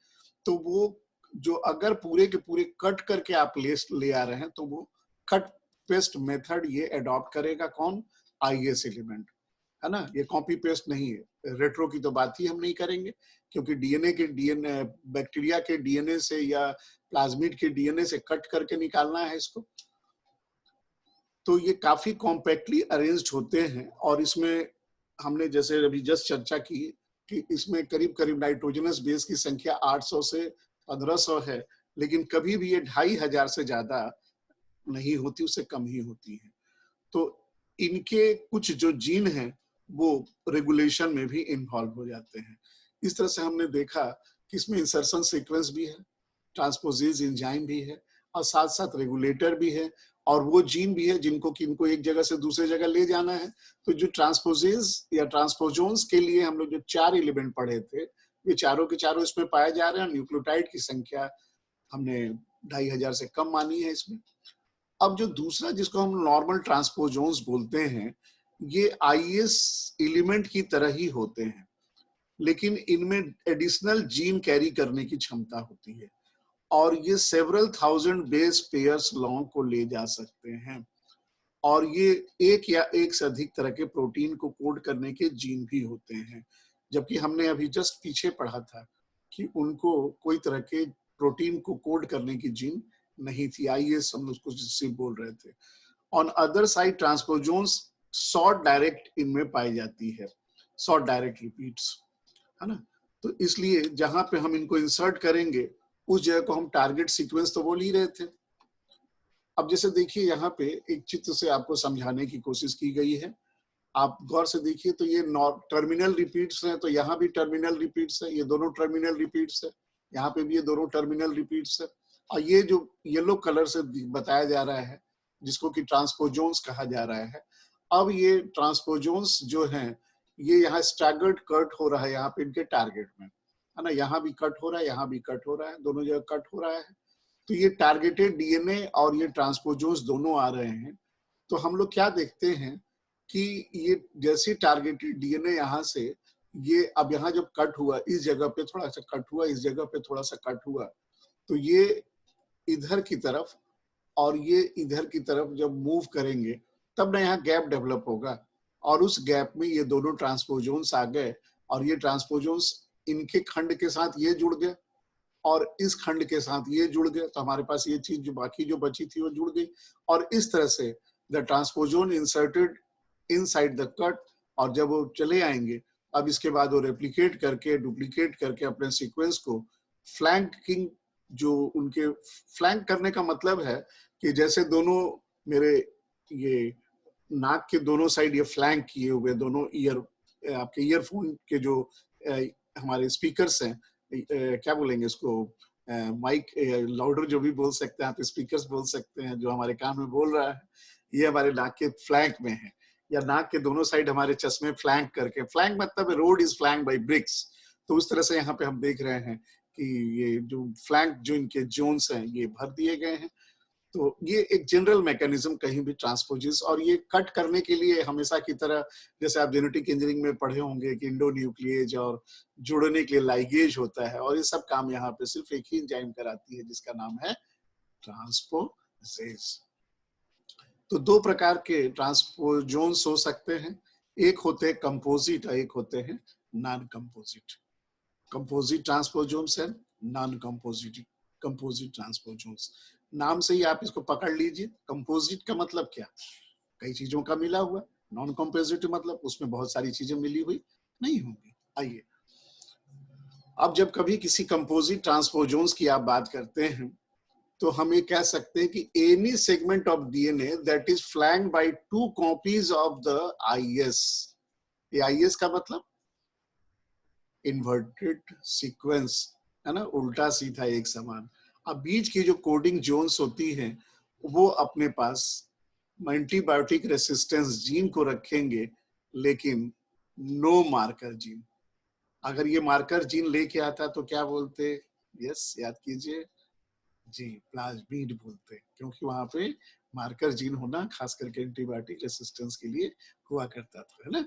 तो वो जो अगर पूरे के पूरे कट करके आप ले आ रहे हैं, तो वो कट पेस्ट मेथड ये अडॉप्ट करेगा कौन, IS एलिमेंट, है ना। ये कॉपी पेस्ट नहीं है। रेट्रो की तो बात ही हम नहीं करेंगे, क्योंकि DNA बैक्टीरिया के DNA से या प्लाज्मिड के DNA से कट करके निकालना है इसको। तो ये काफी कॉम्पैक्टली अरेंज्ड होते हैं, और इसमें हमने जैसे अभी जस्ट चर्चा की कि इसमें करीब करीब नाइट्रोजनस बेस की संख्या 800 से 1500 है, लेकिन कभी भी ये 2500 से ज्यादा नहीं होती, उससे कम ही होती है। तो इनके कुछ जो जीन हैं वो रेगुलेशन में भी इन्वॉल्व हो जाते हैं। इस तरह से हमने देखा कि इसमें इंसर्शन सीक्वेंस भी है, ट्रांसपोजेज एंजाइम भी है, और साथ साथ रेगुलेटर भी है, और वो जीन भी है जिनको किनको एक जगह से दूसरे जगह ले जाना है। तो जो ट्रांसपोजेज या ट्रांसपोजोन्स के लिए हम लोग जो 4 एलिमेंट पढ़े थे, ये चारों के चारों इसमें पाए जा रहे हैं। न्यूक्लियोटाइड की संख्या हमने 2500 से कम मानी है इसमें। अब जो दूसरा, जिसको हम नॉर्मल ट्रांसपोजोन्स बोलते हैं, ये IS एलिमेंट की तरह ही होते हैं, लेकिन इनमें एडिशनल जीन कैरी करने की क्षमता होती है, और ये several thousand base pairs long को ले जा सकते हैं, और ये एक या एक से अधिक तरह के प्रोटीन को कोड करने के जीन भी होते हैं। जबकि हमने अभी जस्ट पीछे पढ़ा था कि उनको कोई तरह के प्रोटीन को कोड करने की जीन नहीं थी, IS हम उसको जिससे बोल रहे थे। On other side transposons short direct इनमें पाई जाती है, शॉर्ट डायरेक्ट रिपीट्स, है ना। तो इसलिए जहां पे हम इनको इंसर्ट करेंगे, उस जगह को हम टारगेट सीक्वेंस तो बोल ही रहे थे। अब जैसे देखिए, यहाँ पे एक चित्र से आपको समझाने की कोशिश की गई है। आप गौर से देखिए तो ये टर्मिनल रिपीट्स हैं, तो यहाँ भी टर्मिनल रिपीट्स है, ये दोनों टर्मिनल रिपीट्स है, यहाँ पे भी ये दोनों टर्मिनल रिपीट्स है। और ये जो येलो कलर से बताया जा रहा है, जिसको कि ट्रांसपोजोन्स कहा जा रहा है, अब ये ट्रांसपोजोन्स जो हैं, ये यहाँ स्टैगर्ड कट हो रहा है यहाँ पे इनके टारगेट में, है ना। यहाँ भी कट हो रहा है, यहाँ भी कट हो रहा है, दोनों जगह कट हो रहा है। तो ये टारगेटेड DNA और ये ट्रांसपोजोन्स दोनों आ रहे हैं। तो हम लोग क्या देखते हैं कि ये जैसे टारगेटेड DNA यहाँ से, ये अब यहाँ जब कट हुआ, इस जगह पे थोड़ा सा कट हुआ, इस जगह पे थोड़ा सा कट हुआ, तो ये इधर की तरफ और ये इधर की तरफ जब मूव करेंगे, तब ना यहाँ गैप डेवलप होगा, और उस गैप में ये दोनों ट्रांसपोजोन्स आ गए, और ये ट्रांसपोजोन्स इनके खंड के साथ ये जुड़ गए, और इस खंड के साथ ये जुड़ गए, तो हमारे पास ये चीज जो बाकी जो बची थी वो जुड़ गई, और इस तरह से the ट्रांसपोजोन inserted inside the cut. और जब वो चले आएंगे, अब इसके बाद वो रेप्लिकेट करके, डुप्लीकेट करके अपने सीक्वेंस को फ्लैंकिंग, जो उनके फ्लैंक करने का मतलब है कि जैसे दोनों मेरे ये नाक के दोनों साइड ये फ्लैंक किए हुए दोनों ईयर, आपके ईयरफोन के जो हमारे स्पीकर्स हैं, क्या बोलेंगे इसको, माइक लाउडर जो भी बोल सकते हैं आप, स्पीकर्स बोल सकते हैं, जो हमारे कान में बोल रहा है, ये हमारे नाक के फ्लैंक में है, या नाक के दोनों साइड हमारे चश्मे फ्लैंक करके, फ्लैंक मतलब road is flank by bricks. तो उस तरह से यहाँ पे हम देख रहे हैं कि ये जो फ्लैंक जो इनके जोन्स हैं ये भर दिए गए हैं। तो ये एक जनरल मैकेनिज्म कहीं भी ट्रांसपोजेस, और ये कट करने के लिए हमेशा की तरह, जैसे आप जेनेटिक इंजीनियरिंग में पढ़े होंगे कि इंडोन्यूक्लिएज और जुड़ने के लिए लाइगेज होता है, और ये सब काम यहाँ पे सिर्फ एक ही एंजाइम कराती है, जिसका नाम है ट्रांसपोजेस। तो दो प्रकार के ट्रांसपोजोन्स हो सकते हैं, एक होते हैं कंपोजिट और एक होते हैं non composite. Composite transposons and non composite transposons. नाम से ही आप इसको पकड़ लीजिए। कंपोजिट का मतलब क्या, कई चीजों का मिला हुआ। नॉन कंपोजिट मतलब उसमें बहुत सारी चीजें मिली हुई नहीं होंगी। आइए, अब जब कभी किसी कंपोजिट ट्रांसपोजोन्स की आप बात करते हैं तो हम ये कह सकते हैं कि any segment of DNA that is flanked by 2 copies of the IS. ये आईएस का मतलब इन्वर्टेड सीक्वेंस है ना, उल्टा सीधा एक समान। अब बीच की जो कोडिंग जोन्स होती हैं वो अपने पास एंटीबायोटिक रेसिस्टेंस जीन को रखेंगे, लेकिन नो मार्कर जीन। अगर ये मार्कर जीन लेके आता तो क्या बोलते, यस याद कीजिए जी, प्लाज्मिड बोलते, क्योंकि वहां पे मार्कर जीन होना खास करके एंटीबायोटिक रेसिस्टेंस के लिए हुआ करता था, है ना।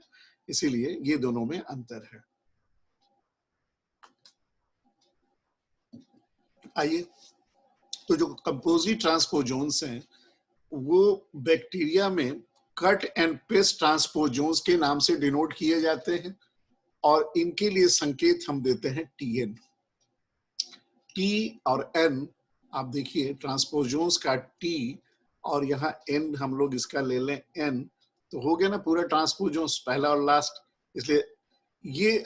इसीलिए ये दोनों में अंतर है। आइए, तो जो कंपोजिट ट्रांसपोजोन्स हैं वो बैक्टीरिया में कट एंड पेस्ट ट्रांसपोजोन्स के नाम से डिनोट किए जाते हैं और इनके लिए संकेत हम देते हैं टीएन। टी और एन, आप देखिए ट्रांसपोजोन्स का टी और यहाँ एन हम लोग इसका ले लें एन, तो हो गया ना पूरा ट्रांसपोजोन्स, पहला और लास्ट। इसलिए ये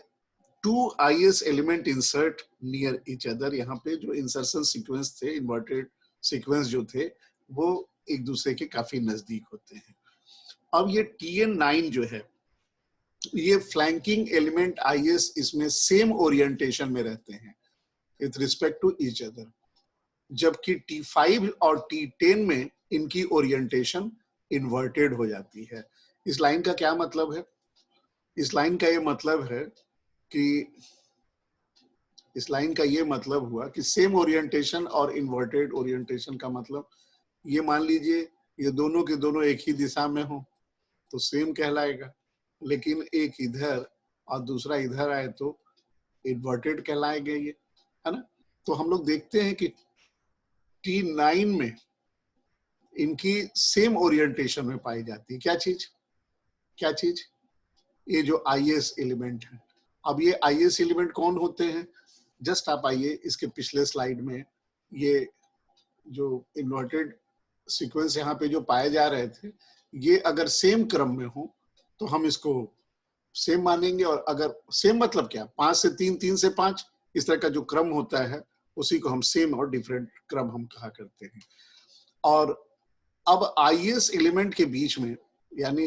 2 IS element insert near each other, यहाँ पे जो इंसर्शन सीक्वेंस थे, इन्वर्टेड सीक्वेंस जो थे, वो एक दूसरे के काफी नजदीक होते हैं। अब ये TN9 जो है, ये फ्लैंकिंग एलिमेंट आईएस इसमें सेम ओरिएंटेशन में रहते हैं with respect to each other, जबकि T5 और T10 में इनकी ओरिएंटेशन इन्वर्टेड हो जाती है। इस लाइन का क्या मतलब है? इस लाइन का ये मतलब है कि इस लाइन का ये मतलब हुआ कि सेम ओरिएंटेशन और इन्वर्टेड ओरिएंटेशन का मतलब, ये मान लीजिए ये दोनों के दोनों एक ही दिशा में हो तो सेम कहलाएगा, लेकिन एक इधर और दूसरा इधर आए तो इन्वर्टेड कहलाएगा, ये है ना। तो हम लोग देखते हैं कि T9 में इनकी सेम ओरिएंटेशन में पाई जाती है क्या चीज, क्या चीज, ये जो आईएस एलिमेंट है। अब ये आईएस एलिमेंट कौन होते हैं, जस्ट आप आइए इसके पिछले स्लाइड में, ये जो इन्वर्टेड सीक्वेंस यहाँ पे जो पाए जा रहे थे, ये अगर सेम क्रम में हो तो हम इसको सेम मानेंगे, और अगर सेम मतलब क्या, 5 से 3, 3 से 5, इस तरह का जो क्रम होता है उसी को हम सेम और डिफरेंट क्रम हम कहा करते हैं। और अब आईएस एलिमेंट के बीच में, यानी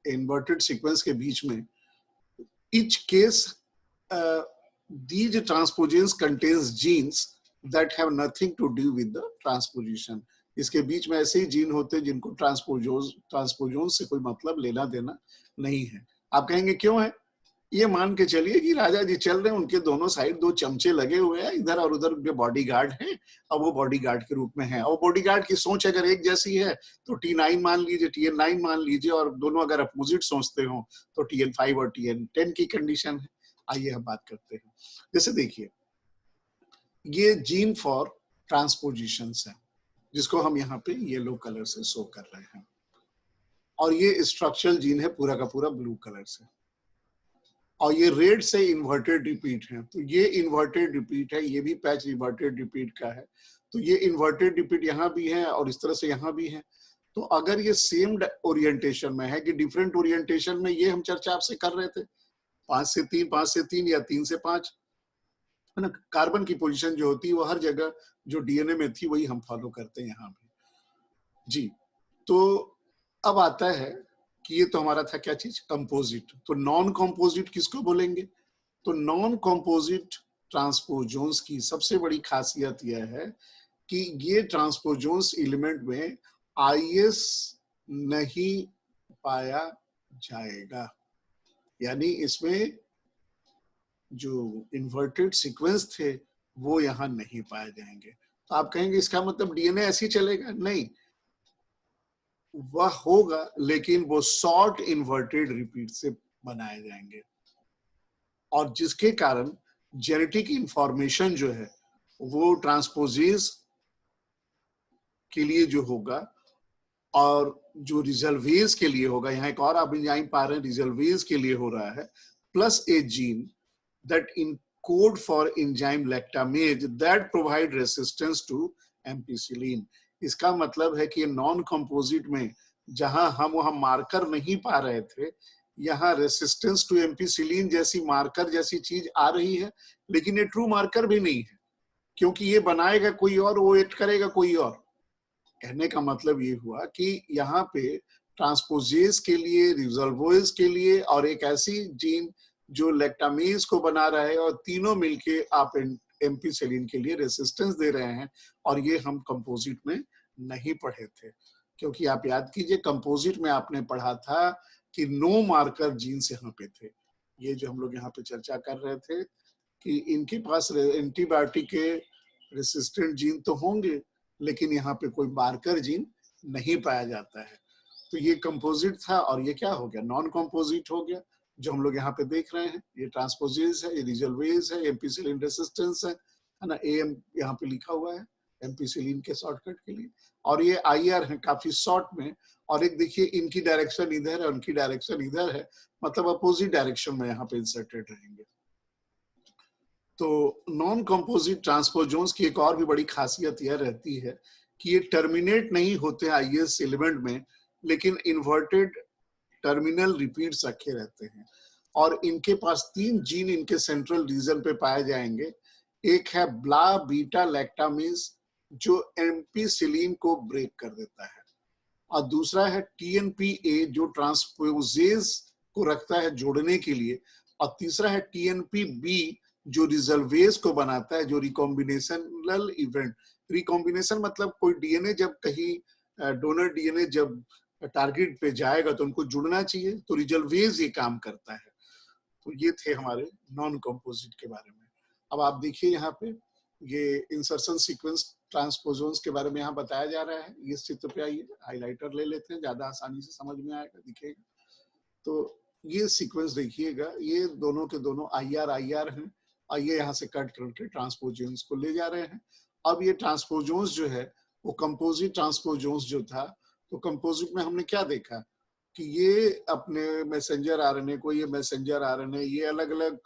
इन्वर्टेड सीक्वेंस के बीच में, each case these transpositions contains genes that have nothing to do with the transposition। इसके बीच में ऐसे ही जीन होते हैं जिनको ट्रांसपोजोन से कोई मतलब लेना देना नहीं है। आप कहेंगे क्यों है, ये मान के चलिए कि राजा जी चल रहे हैं, उनके दोनों साइड 2 चमचे लगे हुए हैं, इधर और उधर के बॉडीगार्ड हैं, अब वो बॉडीगार्ड के रूप में है, और बॉडीगार्ड की सोच अगर एक जैसी है तो T9 मान लीजिए, TN9 मान लीजिए, और दोनों अगर अपोजिट सोचते हो तो TN5 और TN10 की कंडीशन है। आइए हम बात करते हैं। जैसे देखिए, ये जीन फॉर ट्रांसपोजिशन है जिसको हम यहाँ पे येलो कलर से शो कर रहे हैं, और ये स्ट्रक्चरल जीन है पूरा का पूरा ब्लू कलर से, और ये रेड से इन्वर्टेड रिपीट है, तो ये इन्वर्टेड रिपीट है, ये भी पैच इन्वर्टेड रिपीट का है, तो ये इन्वर्टेड रिपीट यहाँ भी है और इस तरह से यहाँ भी है। तो अगर ये सेम ओरिएंटेशन में है कि डिफरेंट ओरिएंटेशन में, ये हम चर्चा आपसे कर रहे थे 5 से 3, 5 से 3 या 3 से 5, है ना। कार्बन की पोजीशन जो होती है वो हर जगह जो डीएनए में थी वही हम फॉलो करते हैं यहाँ भी जी। तो अब आता है कि ये तो हमारा था क्या चीज, कंपोजिट। तो नॉन कंपोजिट किसको बोलेंगे, तो नॉन कंपोजिट ट्रांसपोजोन्स की सबसे बड़ी खासियत यह है कि ये ट्रांसपोजोन्स एलिमेंट में आईएस नहीं पाया जाएगा, यानी इसमें जो इन्वर्टेड सीक्वेंस थे वो यहाँ नहीं पाए जाएंगे। तो आप कहेंगे इसका मतलब डीएनए ऐसे ही चलेगा, नहीं, वह होगा लेकिन वो शॉर्ट इन्वर्टेड रिपीट से बनाए जाएंगे, और जिसके कारण जेनेटिक इंफॉर्मेशन जो है वो ट्रांसपोजेज के लिए जो होगा और जो रिजल्वेज के लिए होगा, यहाँ एक और आप एंजाइम पा रहे हैं रिजल्वेज के लिए हो रहा है, plus A gene that code for enzyme lactamase that provide resistance to ampicillin. इसका मतलब है कि ये नॉन कंपोजिट में जहां हम वहां मार्कर नहीं पा रहे थे, यहाँ रेसिस्टेंस टू एम्पिसिलिन जैसी मार्कर जैसी चीज आ रही है, लेकिन ये ट्रू मार्कर भी नहीं है, क्योंकि ये बनाएगा कोई और, वो एड करेगा कोई और। कहने का मतलब ये हुआ कि यहाँ पे ट्रांसपोजेज के लिए, रिजर्वोज के लिए और एक ऐसी जीन जो लैक्टामेज को बना रहा है, और तीनों मिलके आप एम्पिसिलिन के लिए रेसिस्टेंस दे रहे हैं, और ये हम कंपोजिट में नहीं पढ़े थे। क्योंकि आप याद कीजिए, कंपोजिट में आपने पढ़ा था कि नो मार्कर जीन्स यहाँ पे थे। ये जो हम लोग यहाँ पे चर्चा कर रहे थे कि इनके पास एंटीबायोटिक के रेसिस्टेंट जीन तो होंगे, लेकिन यहाँ पे कोई मार्कर जीन नहीं पाया जाता है। तो ये कंपोजिट था, और ये क्या हो गया, नॉन कंपोजिट हो गया, जो हम लोग यहाँ पे देख रहे हैं। ये ट्रांसपोजेज है, ये रिजल्वेज है, एम्पिसिलिन रेसिस्टेंस है ना, एम यहाँ पे लिखा हुआ है एम्पिसिलिन के शॉर्टकट के लिए, और ये आईआर है काफी शॉर्ट में। और एक देखिए, इनकी डायरेक्शन इधर है, उनकी डायरेक्शन इधर है, मतलब अपोजिट डायरेक्शन में यहाँ पे इंसर्टेड रहेंगे। तो नॉन कंपोजिट ट्रांसपोजोन्स की एक और भी बड़ी खासियत यह रहती है कि ये टर्मिनेट नहीं होते आईएस एलिमेंट में, लेकिन इन्वर्टेड टर्मिनल रिपीट्स रखे रहते हैं। और इनके पास 3 जीन इनके सेंट्रल रीजन पे पाए जाएंगे। एक है ब्ला बीटा लैक्टामेज, जो एम्पिसिलिन को ब्रेक कर देता है, और दूसरा है टीएनपी-ए, जो ट्रांसपोजेज को रखता है जोड़ने के लिए, और तीसरा है टीएनपी-बी, जो रिजल्वेज को बनाता है, जो रिकॉम्बिनेशनल इवेंट। रिकॉम्बिनेशन मतलब कोई डीएनए जब कहीं डोनर डीएनए जब टारगेट पे जाएगा तो उनको जुड़ना चाहिए, तो रिजल्वेज ये काम करता है। तो ये थे हमारे नॉन कंपोजिट के बारे में। अब आप देखिए यहाँ पे ये इंसर्शन सीक्वेंस ट्रांसपोजोन्स के बारे में यहाँ बताया जा रहा है। ये चित्र पे आइए, हाइलाइटर ले लेते हैं, ज्यादा आसानी से समझ में आएगा, दिखेगा। तो ये सीक्वेंस देखिएगा, ये दोनों के दोनों आईआर हैं, और ये यहाँ से कट करके ट्रांसपोजोन्स को ले जा रहे हैं। अब ये ट्रांसपोजोन्स जो है वो कंपोजिट ट्रांसपोजोन्स जो था, तो कंपोजिट में हमने क्या देखा कि ये अपने मैसेंजर आरएनए को, ये मैसेंजर आरएनए, ये अलग अलग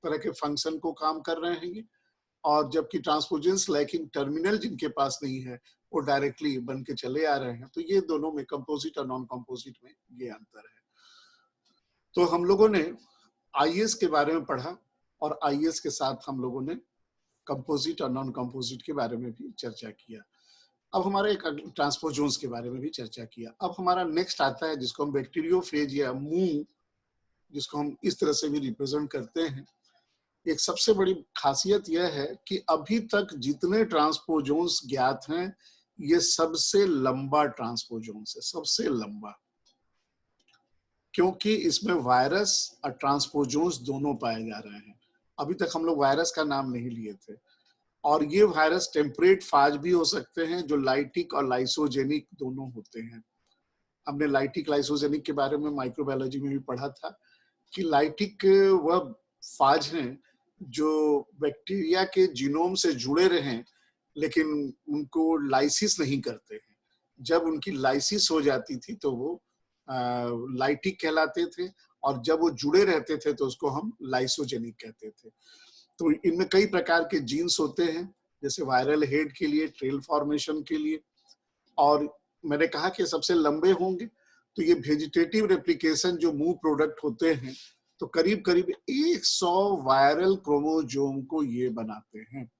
तरह के फंक्शन को काम कर रहे हैं ये, और जबकि ट्रांसपोजेंस लैकिंग टर्मिनल जिनके पास नहीं है, वो डायरेक्टली बन के चले आ रहे हैं। तो ये दोनों में, कंपोजिट और नॉन कंपोजिट में ये अंतर है। तो हम लोगों ने आईएस के बारे में पढ़ा, और आईएस के साथ हम लोगों ने कंपोजिट और नॉन कंपोजिट के बारे में भी चर्चा किया। अब हमारा एक ट्रांसपोजोन्स के बारे में भी चर्चा किया। अब हमारा नेक्स्ट आता है जिसको हम बैक्टीरियोफेज या मूव, जिसको हम इस तरह से भी रिप्रेजेंट करते हैं। एक सबसे बड़ी खासियत यह है कि अभी तक जितने ट्रांसपोजोन्स ज्ञात हैं, ये सबसे लंबा ट्रांसपोजोन्स है, सबसे लंबा, क्योंकि इसमें वायरस और ट्रांसपोजोन्स दोनों पाए जा रहे हैं। अभी तक हम लोग वायरस का नाम नहीं लिए थे, और ये वायरस टेम्परेट फाज भी हो सकते हैं, जो लाइटिक और लाइसोजेनिक दोनों होते हैं। हमने लाइटिक लाइसोजेनिक के बारे में माइक्रोबायोलॉजी में भी पढ़ा था कि लाइटिक वह फाज हैं जो बैक्टीरिया के जीनोम से जुड़े रहें, लेकिन उनको लाइसिस नहीं करते हैं। जब उनकी लाइसिस हो जाती थी तो वो लाइटिक कहलाते थे, और जब वो जुड़े रहते थे तो उसको हम लाइसोजेनिक कहते थे। तो इनमें कई प्रकार के जीन्स होते हैं, जैसे वायरल हेड के लिए, ट्रेल फॉर्मेशन के लिए, और मैंने कहा कि सबसे लंबे होंगे। तो ये वेजिटेटिव रेप्लिकेशन जो मूव प्रोडक्ट होते हैं, तो करीब करीब 100 वायरल क्रोमोजोम को ये बनाते हैं।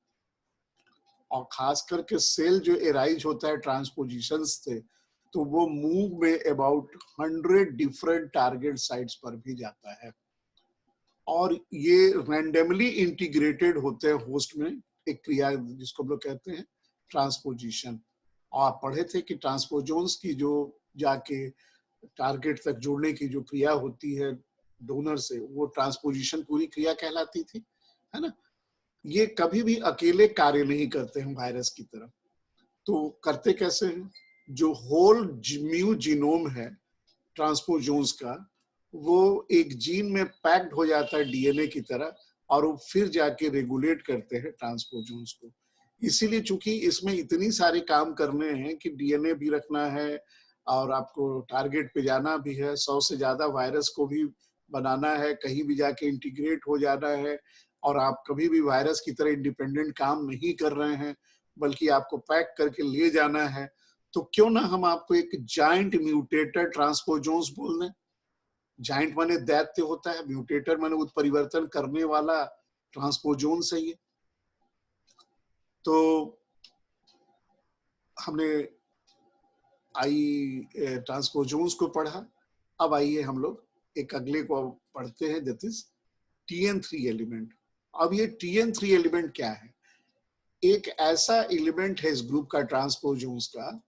और खास करके सेल जो एराइज होता है ट्रांसपोजिशन से, तो वो मूव में अबाउट 100 डिफरेंट टारगेट साइट्स पर भी जाता है, और ये रैंडमली इंटीग्रेटेड होते हैं होस्ट में, एक क्रिया जिसको हम लोग कहते हैं ट्रांसपोजिशन। और आप पढ़े थे कि ट्रांसपोजोन्स की जो जाके टारगेट तक जोड़ने की जो क्रिया होती है डोनर से, वो ट्रांसपोजिशन पूरी क्रिया कहलाती थी, है ना। ये कभी भी अकेले कार्य नहीं करते हैं वायरस की तरह। तो करते कैसे हैं, जो होल म्यू जीनोम है ट्रांसपोजोन्स का, वो एक जीन में पैक्ड हो जाता है डीएनए की तरह, और वो फिर जाके रेगुलेट करते हैं ट्रांसपोजोन्स को। इसीलिए चूंकि इसमें इतनी सारे काम करने हैं कि डीएनए भी रखना है, और आपको टारगेट पे जाना भी है, 100 से ज्यादा वायरस को भी बनाना है, कहीं भी जाके इंटीग्रेट हो जाना है, और आप कभी भी वायरस की तरह इंडिपेंडेंट काम नहीं कर रहे हैं, बल्कि आपको पैक करके ले जाना है, तो क्यों ना हम आपको एक जाइंट म्यूटेटर ट्रांसपोजोन्स बोल दें। जाइंट माने दैत्य होता है, म्यूटेटर माने उत्परिवर्तन करने वाला ट्रांसपोजोन से ही। तो हमने ट्रांसपोजोन्स को पढ़ा। अब आइए हम लोग एक अगले को पढ़ते हैं, दैट इज TN3 एलिमेंट। अब ये TN3 एलिमेंट क्या है? एक ऐसा एलिमेंट है इस ग्रुप का ट्रांसपोजोन्स का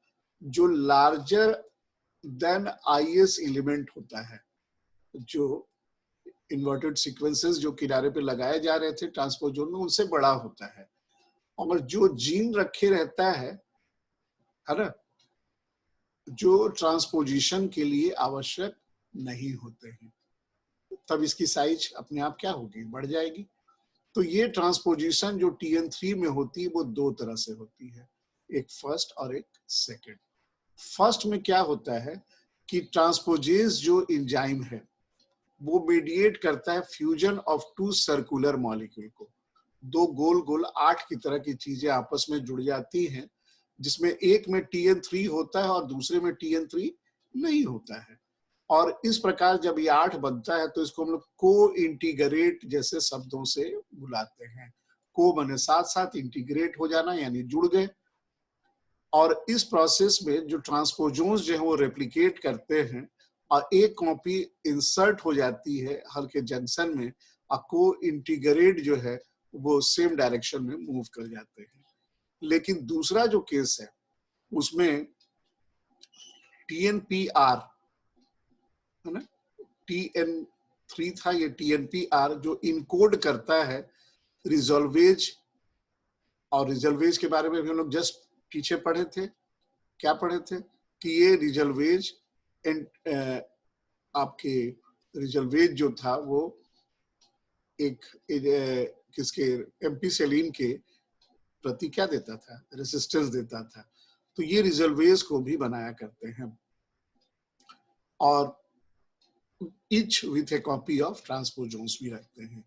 जो लार्जर देन IS एलिमेंट होता है। जो इन्वर्टेड सीक्वेंसेस जो किनारे पे लगाए जा रहे थे ट्रांसपोजोन में, उनसे बड़ा होता है, और जो जीन रखे रहता है ना, जो ट्रांसपोजिशन के लिए आवश्यक नहीं होते हैं, तब इसकी साइज अपने आप क्या होगी, बढ़ जाएगी। तो ये ट्रांसपोजिशन जो TN3 में होती है वो दो तरह से होती है, एक फर्स्ट और एक सेकंड। फर्स्ट में क्या होता है कि ट्रांसपोजेज जो एंजाइम है वो मीडिएट करता है fusion of two circular molecule को। दो गोल गोल 8 की तरह की चीजें आपस में जुड़ जाती हैं, जिसमें एक में TN3 होता है और दूसरे में TN3 नहीं होता है। और इस प्रकार जब ये 8 बनता है तो इसको हम लोग को इंटीग्रेट जैसे शब्दों से बुलाते हैं। को माने साथ साथ, इंटीग्रेट हो जाना यानी जुड़ गए। और इस प्रोसेस में जो ट्रांसपोजोन्स जो है वो रेप्लिकेट करते हैं और एक कॉपी इंसर्ट हो जाती है हल्के जंक्शन में, और को इंटीग्रेट जो है वो सेम डायरेक्शन में मूव कर जाते हैं। लेकिन दूसरा जो केस है उसमें TNPR है ना, TN3 था, ये TNPR जो इनकोड करता है रिजोल्वेज। और रिजोल्वेज के बारे में भी हम लोग जस्ट पीछे पढ़े थे। क्या पढ़े थे कि ये रिजोल्वेज आपके रिजोल्वेज जो था वो एक किसके, एम्पिसिलिन के प्रति क्या देता था, रेसिस्टेंस देता था। तो ये रिजोल्वेज को भी बनाया करते हैं, और each with A copy of transposons भी रखते हैं।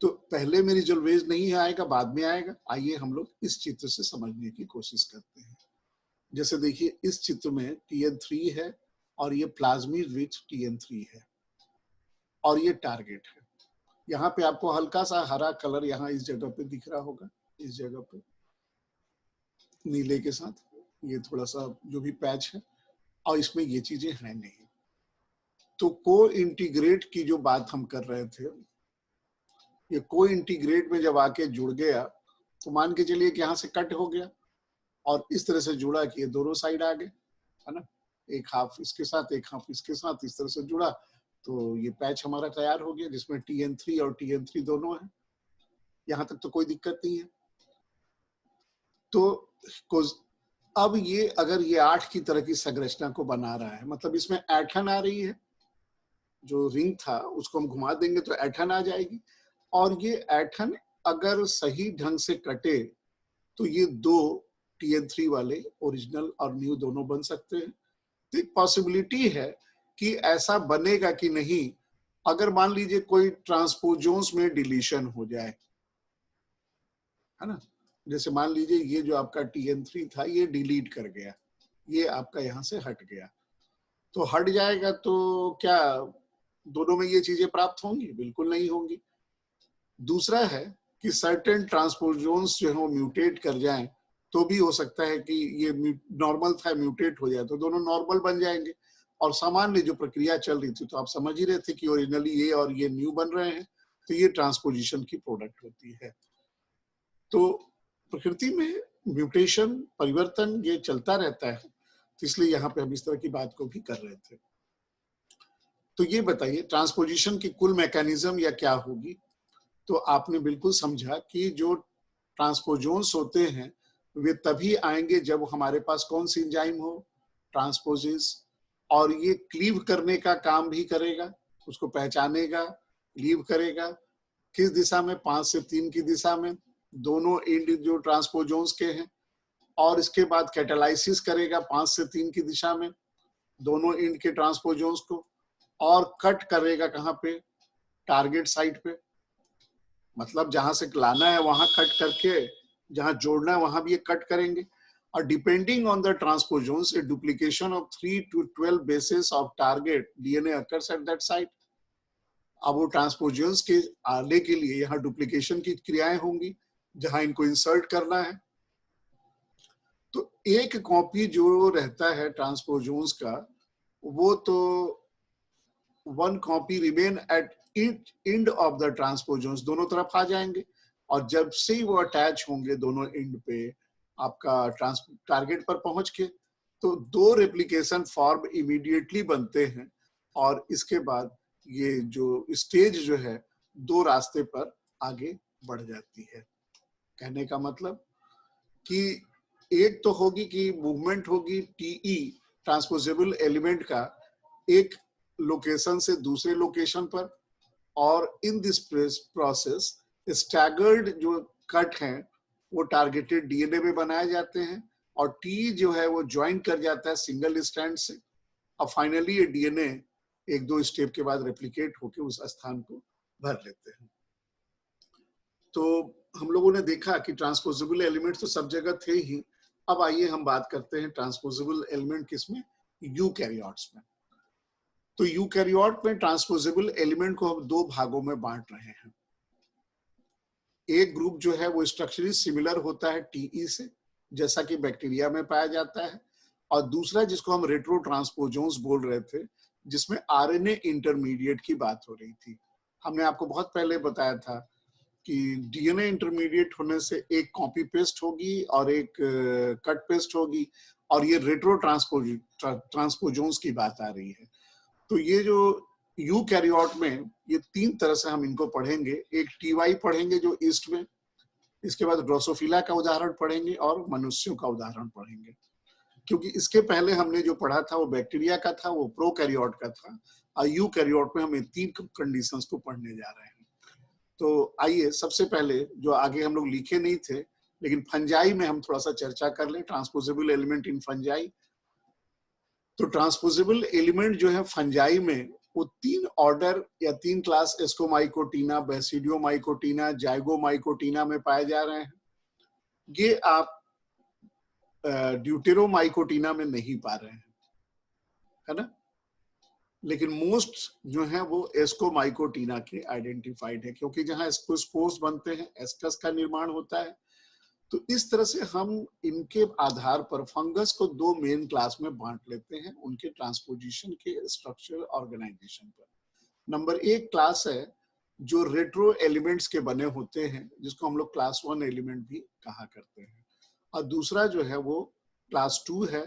तो पहले में रिजोल्वेज नहीं आएगा, बाद में आएगा। आइए हम लोग इस चित्र से समझने की कोशिश करते हैं। जैसे देखिए इस चित्र में TN3 है और ये प्लाज्मिड विथ TN3 है, और ये टारगेट है। यहाँ पे आपको हल्का सा हरा कलर यहाँ इस जगह पे दिख रहा होगा, इस जगह पे नीले के साथ ये थोड़ा सा जो भी पैच है, और इसमें ये चीजें हैं नहीं। तो को इंटीग्रेट की जो बात हम कर रहे थे, ये को इंटीग्रेट में जब आके जुड़ गया तो मान के चलिए कि यहाँ से कट हो गया और इस तरह से जुड़ा कि ये दोनों साइड आ गए, है ना, एक हाफ इसके साथ एक हाफ इसके साथ, इस तरह से जुड़ा तो ये पैच हमारा तैयार हो गया जिसमें TN3 और TN3 दोनों है। यहाँ तक तो कोई दिक्कत नहीं है। तो अब ये अगर ये 8 की तरह की संरचना को बना रहा है, मतलब इसमें ऐठन आ रही है, जो रिंग था उसको हम घुमा देंगे तो ऐठन आ जाएगी, और ये ऐठन अगर सही ढंग से कटे तो ये दो TN3 वाले ओरिजिनल और न्यू दोनों बन सकते हैं। तो एक पॉसिबिलिटी है कि ऐसा बनेगा कि नहीं, अगर मान लीजिए कोई ट्रांसपोजोन्स में डिलीशन हो जाए, है ना, जैसे मान लीजिए ये जो आपका TN3 था ये डिलीट कर गया, ये आपका यहाँ से हट गया, तो हट जाएगा तो क्या दोनों में ये चीजें प्राप्त होंगी? बिल्कुल नहीं होंगी। दूसरा है कि सर्टेन ट्रांसपोजोन्स जो है वो म्यूटेट कर जाएं, तो भी हो सकता है कि ये नॉर्मल था म्यूटेट हो जाए तो दोनों नॉर्मल बन जाएंगे। और सामान्य जो प्रक्रिया चल रही थी तो आप समझ ही रहे थे कि ओरिजिनली ये और ये न्यू बन रहे हैं, तो ये ट्रांसपोजिशन की प्रोडक्ट होती है। तो प्रकृति में म्यूटेशन, परिवर्तन ये चलता रहता है, तो इसलिए यहाँ पे हम इस तरह की बात को भी कर रहे थे। तो ये बताइए ट्रांसपोजिशन की कुल मैकेनिज्म या क्या होगी? तो आपने बिल्कुल समझा कि जो ट्रांसपोजोन्स होते हैं वे तभी आएंगे जब हमारे पास कौन सी एंजाइम हो, ट्रांसपोजेज, और ये क्लीव करने का काम भी करेगा, उसको पहचानेगा, क्लीव करेगा। किस दिशा में? 5 से 3 की दिशा में, दोनों एंड जो ट्रांसपोजोन्स के हैं। और इसके बाद कैटालाइसिस करेगा 5 से 3 की दिशा में दोनों एंड के ट्रांसपोजोन्स को, और कट करेगा कहाँ पे, टारगेट साइट पे, मतलब जहां से लाना है वहां कट करके जहां जोड़ना है वहां भी ये कट करेंगे। और depending on the transposons A duplication of 3 to 12 bases of target DNA occurs at that site. अब वो ट्रांसपोजोन्स के आने के लिए यहाँ डुप्लीकेशन की क्रियाएं होंगी जहां इनको इंसर्ट करना है। तो एक कॉपी जो रहता है ट्रांसपोजोन्स का, वो तो one copy remain at end of the transposons, दोनों तरफ आ जाएंगे। और जब से ही वो अटैच होंगे दोनों एंड पे आपका टारगेट पर पहुंच के, तो दो रेप्लिकेशन फॉर्म इमीडिएटली बनते हैं। और इसके बाद ये जो स्टेज जो है दो रास्ते पर आगे बढ़ जाती है। कहने का मतलब कि एक तो होगी कि मूवमेंट होगी टीई ट्रांसपोजेबल एलिमेंट का एक लोकेशन से दूसरे लोकेशन पर, और इन दिस प्रोसेस स्टैगर्ड जो कट हैं वो टारगेटेड डीएनए में बनाए जाते हैं, और टी जो है वो ज्वाइन कर जाता है सिंगल स्ट्रैंड से। और फाइनली ये डीएनए एक दो स्टेप के बाद रेप्लिकेट होकर उस स्थान को भर लेते हैं। तो हम लोगों ने देखा कि ट्रांसपोजेबल एलिमेंट तो सब जगह थे ही। अब आइए हम बात करते हैं ट्रांसपोजेबल एलिमेंट किसमें, यूकैरियोट्स में। तो यूकैरियोट में ट्रांसपोजेबल एलिमेंट को हम दो भागों में बांट रहे हैं। एक ग्रुप जो है वो स्ट्रक्चरली सिमिलर होता है टीई से, जैसा कि बैक्टीरिया में पाया जाता है, और दूसरा जिसको हम रेट्रो ट्रांसपोजोन्स बोल रहे थे, जिसमें आरएनए इंटरमीडिएट की बात हो रही थी। हमने आपको बहुत पहले बताया था कि डीएनए इंटरमीडिएट होने से एक कॉपी पेस्ट होगी और एक कट पेस्ट होगी, और ये रेट्रो ट्रांसपोजोन्स की बात आ रही है। तो ये जो यूकैरियोट में ये तीन तरह से हम इनको पढ़ेंगे। एक टीवाई पढ़ेंगे जो ईस्ट में, इसके बाद ड्रोसोफिला का उदाहरण पढ़ेंगे और मनुष्यों का उदाहरण पढ़ेंगे। क्योंकि इसके पहले हमने जो पढ़ा था वो बैक्टीरिया का था, वो प्रोकैरियोट का था, और यूकैरियोट में हम तीन कंडीशंस को पढ़ने जा रहे हैं। तो आइए सबसे पहले, जो आगे हम लोग लिखे नहीं थे लेकिन फंजाई में हम थोड़ा सा चर्चा कर ले, ट्रांसपोजेबल एलिमेंट इन फंजाई। तो ट्रांसपोजेबल एलिमेंट जो है फंजाई में वो तीन ऑर्डर या तीन क्लास एस्कोमाइकोटीना, बेसिडियोमाइकोटीना, जाइगोमाइकोटीना में पाए जा रहे हैं। ये आप ड्यूटेरोमाइकोटीना में नहीं पा रहे हैं, है ना। लेकिन मोस्ट जो है वो एस्कोमाइकोटीना के आइडेंटिफाइड है, क्योंकि जहां स्पोर्स बनते हैं एस्कस का निर्माण होता है। तो इस तरह से हम इनके आधार पर फंगस को दो मेन क्लास में बांट लेते हैं, उनके ट्रांसपोजिशन के स्ट्रक्चरल ऑर्गेनाइजेशन पर। नंबर एक क्लास है जो रेट्रो एलिमेंट्स के बने होते हैं, जिसको हम लोग क्लास 1 एलिमेंट भी कहा करते हैं। और दूसरा जो है वो क्लास 2 है,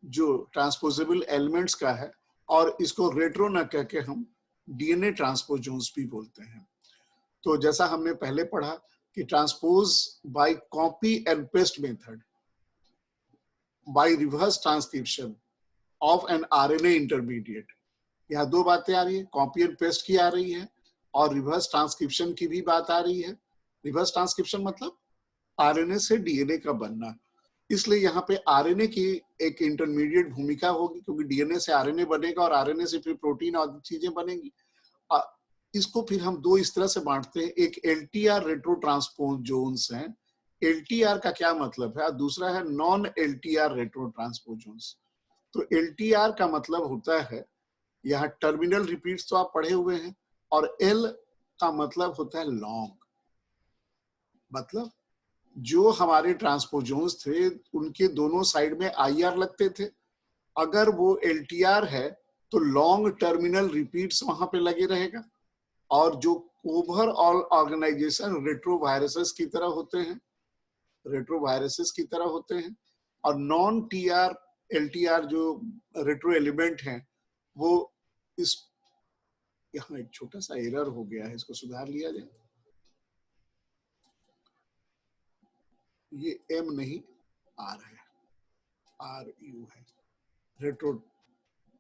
जो ट्रांसपोजेबल एलिमेंट्स का है, और इसको रेट्रो न कह के हम डीएनए ट्रांसपोजोन्स भी बोलते हैं। तो जैसा हमने पहले पढ़ा कि transpose by copy and paste method by reverse transcription of an RNA intermediate, यहाँ दो बातें आ रही है, कॉपी एंड पेस्ट की आ रही है और रिवर्स ट्रांसक्रिप्शन की भी बात आ रही है। रिवर्स ट्रांसक्रिप्शन मतलब आरएनए से डीएनए का बनना, इसलिए यहाँ पे आरएनए की एक इंटरमीडिएट भूमिका होगी, क्योंकि डीएनए से आरएनए बनेगा और आरएनए से फिर प्रोटीन और चीजें बनेंगी। इसको फिर हम दो इस तरह से बांटते हैं, एक एलटीआर रेट्रो ट्रांसपोजोन्स हैं। एलटीआर का क्या मतलब है, दूसरा है नॉन एलटीआर रेट्रो ट्रांसपोजोन्स। तो एलटीआर का मतलब होता है, यहाँ टर्मिनल रिपीट्स तो आप पढ़े हुए हैं, और एल का मतलब होता है लॉन्ग, मतलब जो हमारे ट्रांसपोजोन्स थे उनके दोनों साइड में आईआर लगते थे। अगर वो एलटीआर है तो लॉन्ग टर्मिनल रिपीट्स वहां पे लगे रहेगा, और जो ओवरऑल ऑर्गेनाइजेशन रेट्रोवायरसेस की तरह होते हैं, रेट्रोवायरसेस की तरह होते हैं। और नॉन टीआर एलटीआर जो रेट्रो एलिमेंट हैं वो इस, यहाँ एक छोटा सा एरर हो गया है, इसको सुधार लिया जाए। ये एम नहीं आर है, आर यू है, रेट्रो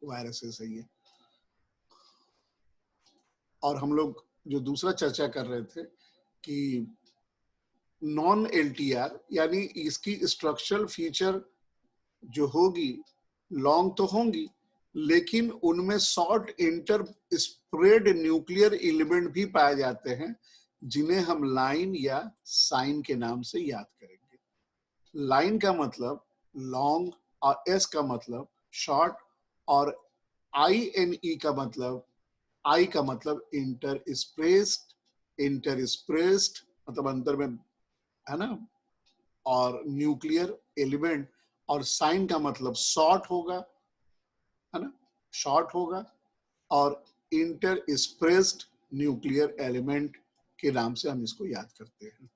वायरसेस है ये। और हम लोग जो दूसरा चर्चा कर रहे थे कि नॉन एलटीआर यानी इसकी स्ट्रक्चरल फीचर जो होगी लॉन्ग तो होंगी, लेकिन उनमें short inter spread nuclear element भी पाए जाते हैं, जिन्हें हम लाइन या साइन के नाम से याद करेंगे। लाइन का मतलब लॉन्ग और एस का मतलब शॉर्ट और INE का मतलब आई का मतलब इंटर स्प्रेस्ड मतलब अंतर में, है ना, और न्यूक्लियर एलिमेंट, और साइन का मतलब शॉर्ट होगा, है ना, शॉर्ट होगा, और इंटर स्प्रेस्ड न्यूक्लियर एलिमेंट के नाम से हम इसको याद करते हैं।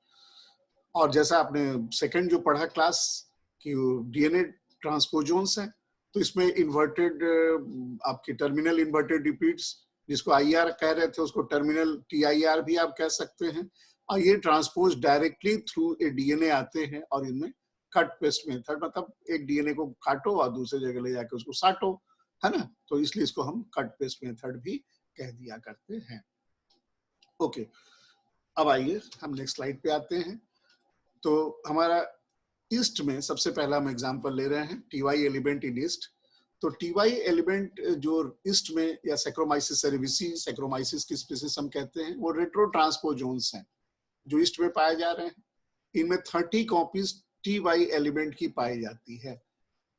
और जैसा आपने सेकंड जो पढ़ा क्लास कि DNA ट्रांसपोजोन्स है, तो इसमें इन्वर्टेड आपके टर्मिनल इन्वर्टेड रिपीट्स, जिसको IR कह रहे थे उसको टर्मिनल TIR भी आप कह सकते हैं, और ये transpose directly through a DNA आते हैं, और इनमें कट पेस्ट मेथड, मतलब एक DNA को काटो और दूसरे जगह ले जाके उसको साटो, है ना, तो इसलिए इसको हम कट पेस्ट मेथड भी कह दिया करते हैं। ओके, अब आइए हम नेक्स्ट स्लाइड पे आते हैं। तो हमारा ईस्ट में सबसे पहला हम एग्जांपल ले रहे हैं TY एलिमेंट इन ईस्ट। तो TY एलिमेंट जो ईस्ट में या सैक्रोमाइसिस सेरेविसी, सैक्रोमाइसिस की स्पीसीज हम कहते हैं, वो रेट्रो ट्रांसपोजोन्स हैं जो ईस्ट में पाए जा रहे हैं। इनमें 30 कॉपीज TY एलिमेंट की पाई जाती है,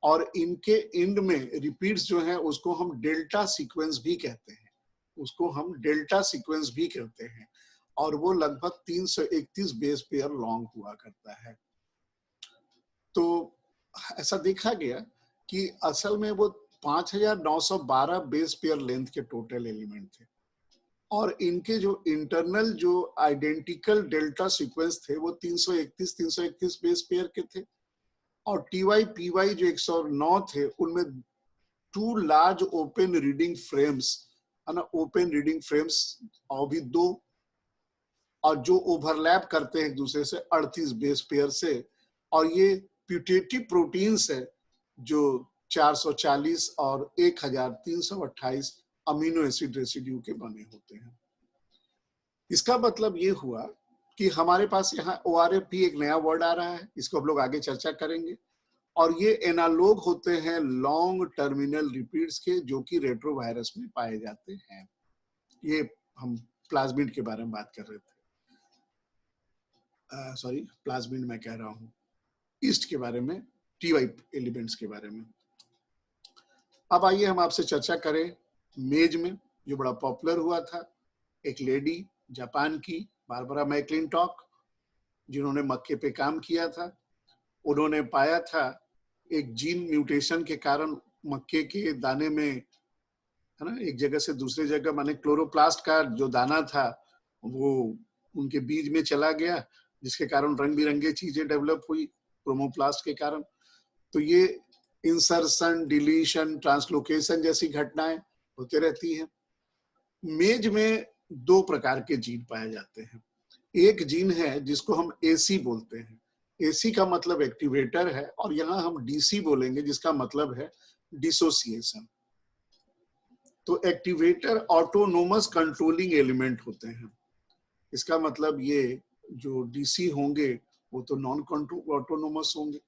और इनके एंड में रिपीट्स जो हैं उसको हम डेल्टा सीक्वेंस भी कहते हैं, उसको हम डेल्टा सीक्वेंस भी कहते हैं, और वो लगभग 331 बेस पेयर लॉन्ग हुआ करता है। तो ऐसा देखा गया कि असल में वो 5912 बेस पेयर लेंथ के टोटल एलिमेंट थे, और इनके जो इंटरनल जो आइडेंटिकल डेल्टा सीक्वेंस थे वो 331 बेस पेयर के थे, और TY PY जो 109 थे उनमें 2 लार्ज ओपन रीडिंग फ्रेम्स, है ना, ओपन रीडिंग फ्रेम्स और भी 2, और जो ओवरलैप करते हैं एक दूसरे से 38 बेस पेयर से, और ये प्यूटेटिव प्रोटीन्स है जो 440 और 1328 अमीनो एसिड रेसिड्यू के बने होते हैं। इसका मतलब ये हुआ कि हमारे पास यहाँ ORF भी एक नया वर्ड आ रहा है, इसको हम लोग आगे चर्चा करेंगे, और ये एनालॉग होते हैं लॉन्ग टर्मिनल रिपीट्स के, जो कि रेट्रोवायरस में पाए जाते हैं। ये हम प्लाज्मिड के बारे में बात कर रहे थे, सॉरी प्लाज्मिड मैं कह रहा हूँ, ईस्ट के बारे में, TY एलिमेंट्स के बारे में। अब आइए हम आपसे चर्चा करें मेज में, जो बड़ा पॉपुलर हुआ था, एक लेडी जापान की बारबरा मैक्लिंटॉक, जिन्होंने मक्के पे काम किया था। उन्होंने पाया था एक जीन म्यूटेशन के कारण मक्के के दाने में, है ना, एक जगह से दूसरे जगह, माने क्लोरोप्लास्ट का जो दाना था वो उनके बीज में चला गया, जिसके कारण रंग बिरंगे चीजें डेवलप हुई क्रोमोप्लास्ट के कारण। तो ये इंसर्शन, डिलीशन, ट्रांसलोकेशन जैसी घटनाएं होते रहती हैं। मेज में 2 प्रकार के जीन पाए जाते हैं। एक जीन है जिसको हम AC बोलते हैं, AC का मतलब एक्टिवेटर है, और यहाँ हम DC बोलेंगे जिसका मतलब है डिसोसिएशन। तो एक्टिवेटर ऑटोनोमस कंट्रोलिंग एलिमेंट होते हैं। इसका मतलब ये जो DC होंगे वो तो नॉन कंट्रोल ऑटोनोमस होंगे।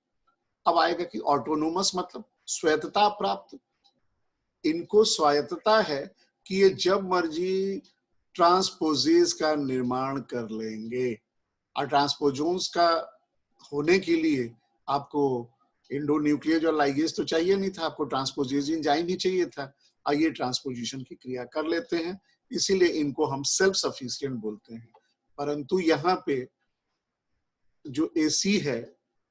अब आएगा कि ऑटोनोमस मतलब स्वायत्तता प्राप्त। इनको स्वायत्तता है कि ये जब मर्जी ट्रांसपोजेज का निर्माण कर लेंगे, और ट्रांसपोजोन्स का होने के लिए आपको एंडोन्यूक्लियस और लाइगेज तो चाहिए नहीं था, आपको ट्रांसपोजेज एंजाइम ही चाहिए था, और ये ट्रांसपोजिशन की क्रिया कर लेते हैं, इसीलिए इनको हम सेल्फ सफिशिएंट बोलते हैं। परंतु यहाँ पे जो AC है,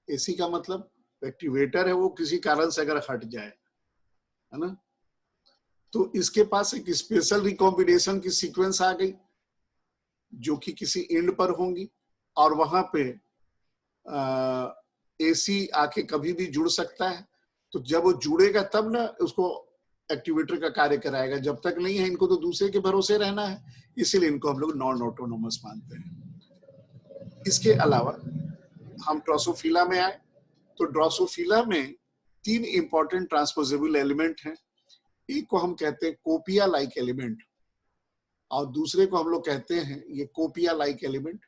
AC का मतलब एक्टिवेटर है, वो किसी कारण से अगर हट जाए, है ना, तो इसके पास एक स्पेशल रिकॉम्बिनेशन की सीक्वेंस आ गई जो कि किसी एंड पर होंगी, और वहां पे AC आके कभी भी जुड़ सकता है। तो जब वो जुड़ेगा तब ना उसको एक्टिवेटर का कार्य कराएगा, जब तक नहीं है इनको तो दूसरे के भरोसे रहना है, इसीलिए इनको हम लोग नॉन ऑटोनोमस मानते हैं। इसके अलावा हम ड्रोसोफिला में आए, तो ड्रोसोफिला में 3 इंपॉर्टेंट ट्रांसपोजेबल एलिमेंट हैं। एक को हम कहते हैं कोपिया लाइक एलिमेंट, और दूसरे को हम लोग कहते हैं ये कोपिया लाइक एलिमेंट,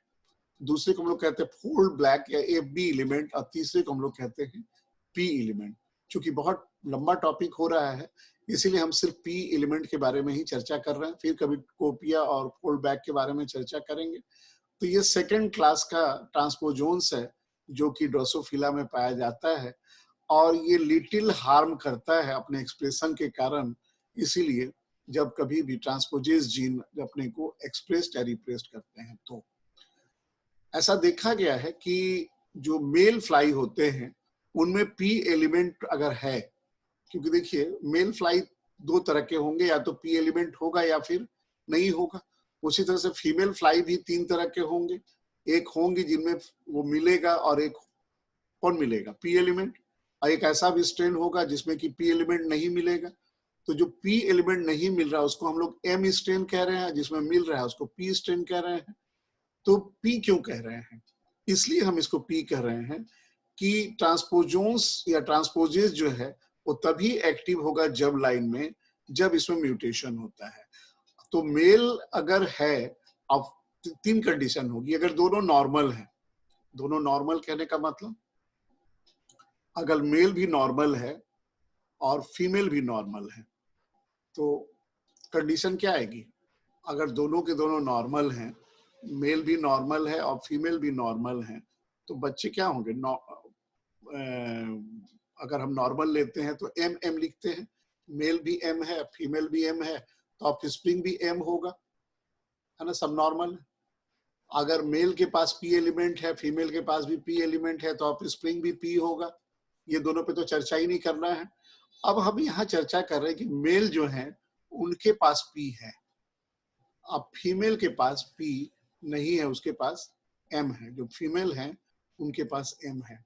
दूसरे को हम लोग कहते हैं फोल्ड ब्लैक या FB एलिमेंट, और तीसरे को हम लोग कहते हैं P एलिमेंट। चूंकि बहुत लंबा टॉपिक हो रहा है, इसीलिए हम सिर्फ पी एलिमेंट के बारे में ही चर्चा कर रहे हैं, फिर कभी कोपिया और फोल्ड बैक के बारे में चर्चा करेंगे। तो ये सेकेंड क्लास का ट्रांसपोजोन्स है जो कि ड्रोसोफिला में पाया जाता है और ये लिटिल हार्म करता है अपने एक्सप्रेशन के कारण। इसीलिए जब कभी भी ट्रांसपोजेज जीन अपने को एक्सप्रेस्ड या रिप्रेस्ड करते हैं तो ऐसा देखा गया है कि जो मेल फ्लाई होते हैं उनमें पी एलिमेंट अगर है, क्योंकि देखिए मेल फ्लाई दो तरह के होंगे, या तो पी एलिमेंट होगा या फिर नहीं होगा। उसी तरह से फीमेल फ्लाई भी तीन तरह के होंगे, एक होंगी जिनमें वो मिलेगा और एक कौन मिलेगा, पी एलिमेंट, और एक ऐसा भी स्ट्रेन होगा जिसमें कि पी एलिमेंट नहीं मिलेगा। तो जो पी एलिमेंट नहीं मिल रहा उसको हम लोग एम स्ट्रेन कह रहे हैं, जिसमें मिल रहा है उसको पी स्ट्रेन कह रहे हैं। तो पी क्यों कह रहे हैं? इसलिए हम इसको पी कह रहे हैं कि ट्रांसपोजोन्स या ट्रांसपोजेज जो है वो तभी एक्टिव होगा जब लाइन में, जब इसमें म्यूटेशन होता है। तो मेल अगर है, अब तीन कंडीशन होगी। अगर दोनों नॉर्मल है, दोनों नॉर्मल कहने का मतलब अगर मेल भी नॉर्मल है और फीमेल भी नॉर्मल है तो कंडीशन क्या आएगी? अगर दोनों के दोनों नॉर्मल हैं, मेल भी नॉर्मल है और फीमेल भी नॉर्मल है, तो बच्चे क्या होंगे? अगर हम नॉर्मल लेते हैं तो एम एम लिखते हैं, मेल भी एम है फीमेल भी एम है तो ऑफस्प्रिंग भी एम होगा, है ना, सब नॉर्मल है। अगर मेल के पास पी एलिमेंट है, फीमेल के पास भी पी एलिमेंट है तो ऑफस्प्रिंग भी पी होगा। ये दोनों पे तो चर्चा ही नहीं करना है। अब हम यहाँ चर्चा कर रहे हैं कि मेल जो है उनके पास पी है, अब फीमेल के पास पी नहीं है, उसके पास एम है। जो फीमेल है उनके पास एम है।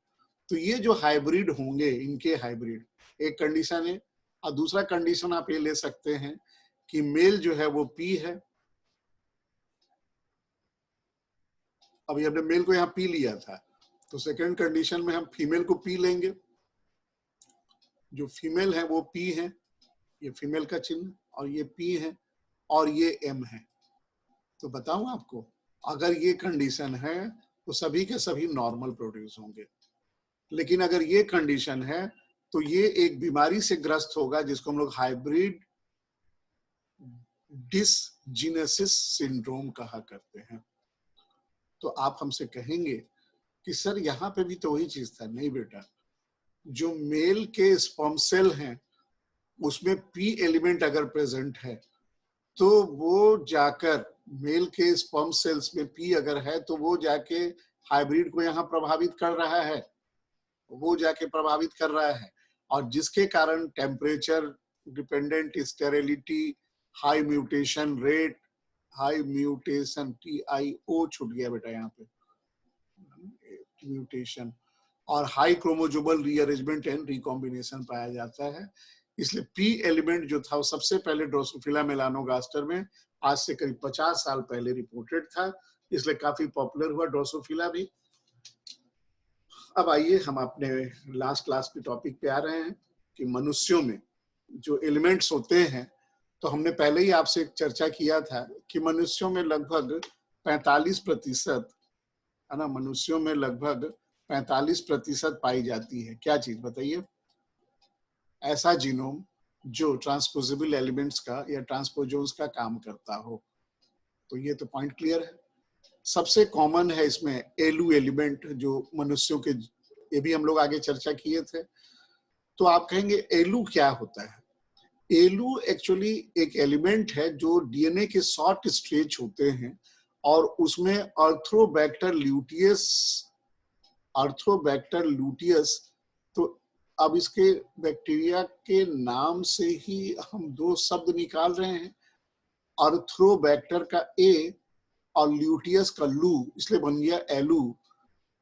तो ये जो हाइब्रिड होंगे, इनके हाइब्रिड, एक कंडीशन है। और दूसरा कंडीशन आप ये ले सकते हैं कि मेल जो है वो पी है। अभी हमने मेल को यहाँ पी लिया था, तो सेकंड कंडीशन में हम फीमेल को पी लेंगे। जो फीमेल है वो पी है, ये फीमेल का चिन्ह, और ये पी है और ये एम है। तो बताऊं आपको, अगर ये कंडीशन है तो सभी के सभी नॉर्मल प्रोड्यूस होंगे। लेकिन अगर ये कंडीशन है तो ये एक बीमारी से ग्रस्त होगा जिसको हम लोग हाइब्रिड डिसजीनेसिस सिंड्रोम कहा करते हैं। तो आप हमसे कहेंगे कि सर यहाँ पे भी तो वही चीज था। नहीं बेटा, जो मेल के स्पर्म सेल हैं उसमें पी एलिमेंट अगर प्रेजेंट है तो वो जाकर मेल के स्पर्म सेल्स में पी अगर है तो वो जाके हाइब्रिड को यहाँ प्रभावित कर रहा है, वो जाके प्रभावित कर रहा है। और जिसके कारण temperature dependent sterility, high mutation rate, high mutation TIO छूट गया बेटा यहाँ पे, म्यूटेशन, और high chromosomal rearrangement and recombination पाया जाता है। इसलिए पी एलिमेंट जो था वो सबसे पहले ड्रोसोफिला मेलानोगास्टर में आज से करीब 50 साल पहले रिपोर्टेड था, इसलिए काफी पॉपुलर हुआ ड्रोसोफिला भी। अब आइए हम अपने लास्ट क्लास के टॉपिक पे आ रहे हैं कि मनुष्यों में जो एलिमेंट्स होते हैं, तो हमने पहले ही आपसे चर्चा किया था कि मनुष्यों में लगभग 45%, है ना, मनुष्यों में लगभग 45% पाई जाती है। क्या चीज बताइए? ऐसा जीनोम जो ट्रांसपोजेबल एलिमेंट्स का या ट्रांसपोजोन्स का काम करता हो। तो ये तो पॉइंट क्लियर है। सबसे कॉमन है इसमें एलू एलिमेंट जो मनुष्यों के, ये भी हम लोग आगे चर्चा किए थे। तो आप कहेंगे एलू क्या होता है? एलू एक्चुअली एक एलिमेंट है जो डीएनए के शॉर्ट स्ट्रेच होते हैं और उसमें अर्थ्रोबैक्टर लूटियस। तो अब इसके बैक्टीरिया के नाम से ही हम दो शब्द निकाल रहे हैं, अर्थ्रोबैक्टर का ए और ल्यूटियस का लू, इसलिए बन गया एलू।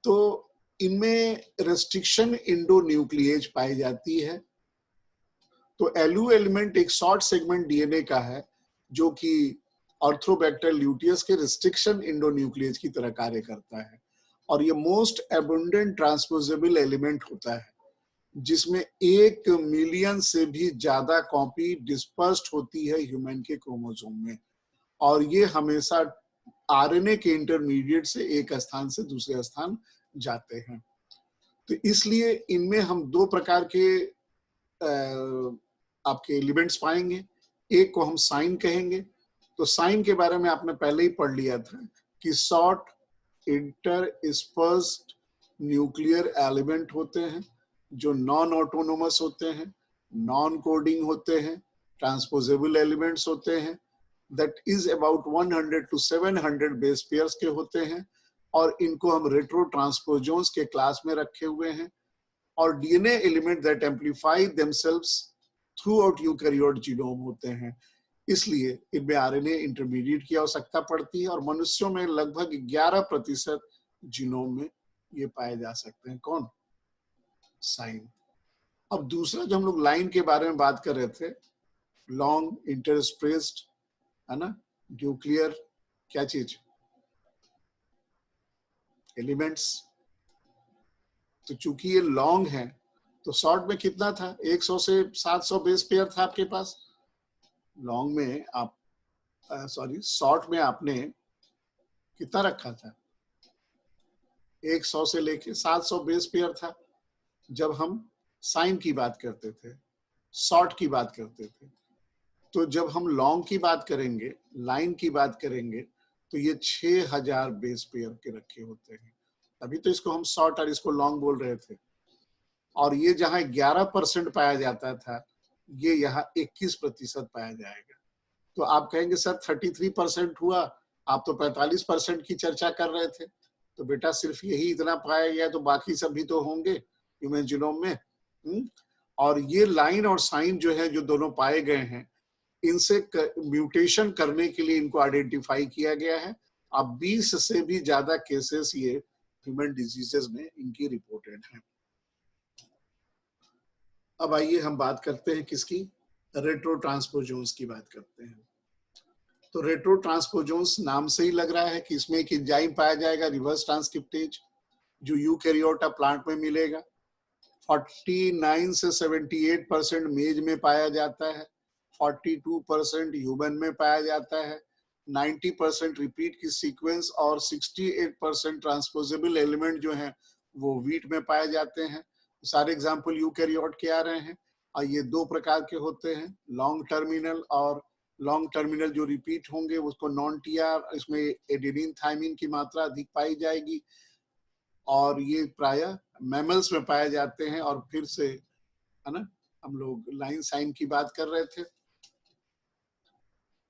तो इनमें रेस्ट्रिक्शन इंडोन्यूक्लिएज पाई जाती है। तो एलू एलिमेंट एक शॉर्ट सेगमेंट डीएनए का है जो कि ऑर्थोबैक्टर ल्यूटियस के रिस्ट्रिक्शन इंडोन्यूक्लिएज की तरह कार्य करता है। और ये मोस्ट एबुंडेंट ट्रांसपोजेबल एलिमेंट होता है जिसमें 1 मिलियन से भी ज्यादा कॉपी डिस्पर्स्ड होती है ह्यूमन के क्रोमोसोम में, और ये हमेशा आरएनए के इंटरमीडिएट से एक स्थान से दूसरे स्थान जाते हैं। तो इसलिए इनमें हम दो प्रकार के आपके एलिमेंट्स पाएंगे, एक को हम साइन कहेंगे। तो साइन के बारे में आपने पहले ही पढ़ लिया था कि शॉर्ट इंटरस्पर्स्ड न्यूक्लियर एलिमेंट होते हैं जो नॉन ऑटोनोमस होते हैं, नॉन कोडिंग होते हैं, ट्रांसपोजेबल एलिमेंट्स होते हैं, that is about 100 to 700 base pairs के होते हैं, और इनको हम रेट्रो ट्रांसपोजोन्स के क्लास में रखे हुए हैं। और DNA element that amplify themselves through out eukaryote genome होते हैं। इसलिए इनमें आरएनए इंटरमीडिएट की आवश्यकता पड़ती है, और मनुष्यों में लगभग 11% जीनोम में ये पाए जा सकते हैं। कौन? साइन। अब दूसरा जो हम लोग लाइन के बारे में बात कर रहे थे, लॉन्ग इंटरस्पेस्ड, है ना, न्यूक्लियर क्या चीज, एलिमेंट्स। तो चूंकि ये लॉन्ग है तो शॉर्ट में कितना था, 100 से 700 बेस पेयर था आपके पास। लॉन्ग में आप शॉर्ट में आपने कितना रखा था, 100 से लेके 700 बेस पेयर था जब हम साइन की बात करते थे, शॉर्ट की बात करते थे। तो जब हम लॉन्ग की बात करेंगे, लाइन की बात करेंगे, तो ये 6000 बेस पेयर के रखे होते हैं। तभी तो इसको हम शॉर्ट और इसको लॉन्ग बोल रहे थे। और ये जहां 11% पाया जाता था, ये यहाँ 21% पाया जाएगा। तो आप कहेंगे सर 33% हुआ, आप तो 45% की चर्चा कर रहे थे। तो बेटा सिर्फ यही इतना पाया गया, तो बाकी सब भी तो होंगे ह्यूमन जीनोम में। और ये लाइन और साइन जो है, जो दोनों पाए गए हैं, इनसे म्यूटेशन करने के लिए इनको आइडेंटिफाई किया गया है। अब 20 से भी ज्यादा केसेस ये ह्यूमन डिजीजेस में इनकी रिपोर्टेड है। अब आइए हम बात करते हैं किसकी, रेट्रो ट्रांसपोजोन्स की बात करते हैं। तो रेट्रो ट्रांसपोजोन्स नाम से ही लग रहा है कि इसमें एक एंजाइम पाया जाएगा, रिवर्स ट्रांसक्रिप्टेज, जो यूकैरियोटा प्लांट में मिलेगा। 49 से 78% मेज में पाया जाता है, 42% ह्यूमन में पाया जाता है, 90% रिपीट की सीक्वेंस, और 68% ट्रांसपोजेबल एलिमेंट जो हैं वो वीट में पाए जाते हैं। सारे एग्जाम्पल यूकैरियोट के आ रहे हैं, और ये दो प्रकार के होते हैं, लॉन्ग टर्मिनल और लॉन्ग टर्मिनल जो रिपीट होंगे उसको नॉन टीआर, इसमें एडेनिन थायमिन की मात्रा अधिक पाई जाएगी, और ये प्रायः मैमल्स में पाए जाते हैं। और फिर से, है ना, हम लोग लाइन साइन की बात कर रहे थे।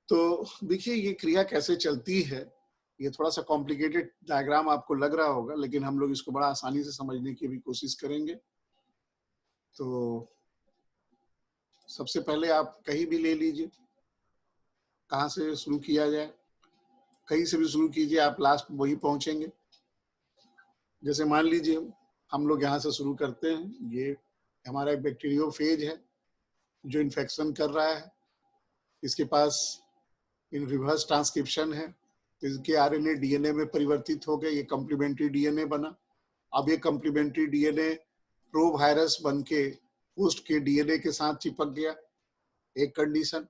तो देखिए ये क्रिया कैसे चलती है, ये थोड़ा सा कॉम्प्लिकेटेड डायग्राम आपको लग रहा होगा, लेकिन हम लोग इसको बड़ा आसानी से समझने की भी कोशिश करेंगे। तो सबसे पहले आप कहीं भी ले लीजिए, कहाँ से शुरू किया जाए, कहीं से भी शुरू कीजिए, आप लास्ट वही पहुंचेंगे। जैसे मान लीजिए हम लोग यहाँ से शुरू करते हैं, ये हमारा एक बैक्टीरियोफेज है जो इन्फेक्शन कर रहा है, इसके पास इन रिवर्स ट्रांसक्रिप्शन है, इसके आरएनए डीएनए में परिवर्तित हो गए, ये कॉम्प्लीमेंट्री डीएनए बना। अब ये कॉम्प्लीमेंट्री डीएनए प्रो वायरस बन के होस्ट के डीएनए के साथ चिपक गया, एक कंडीशन।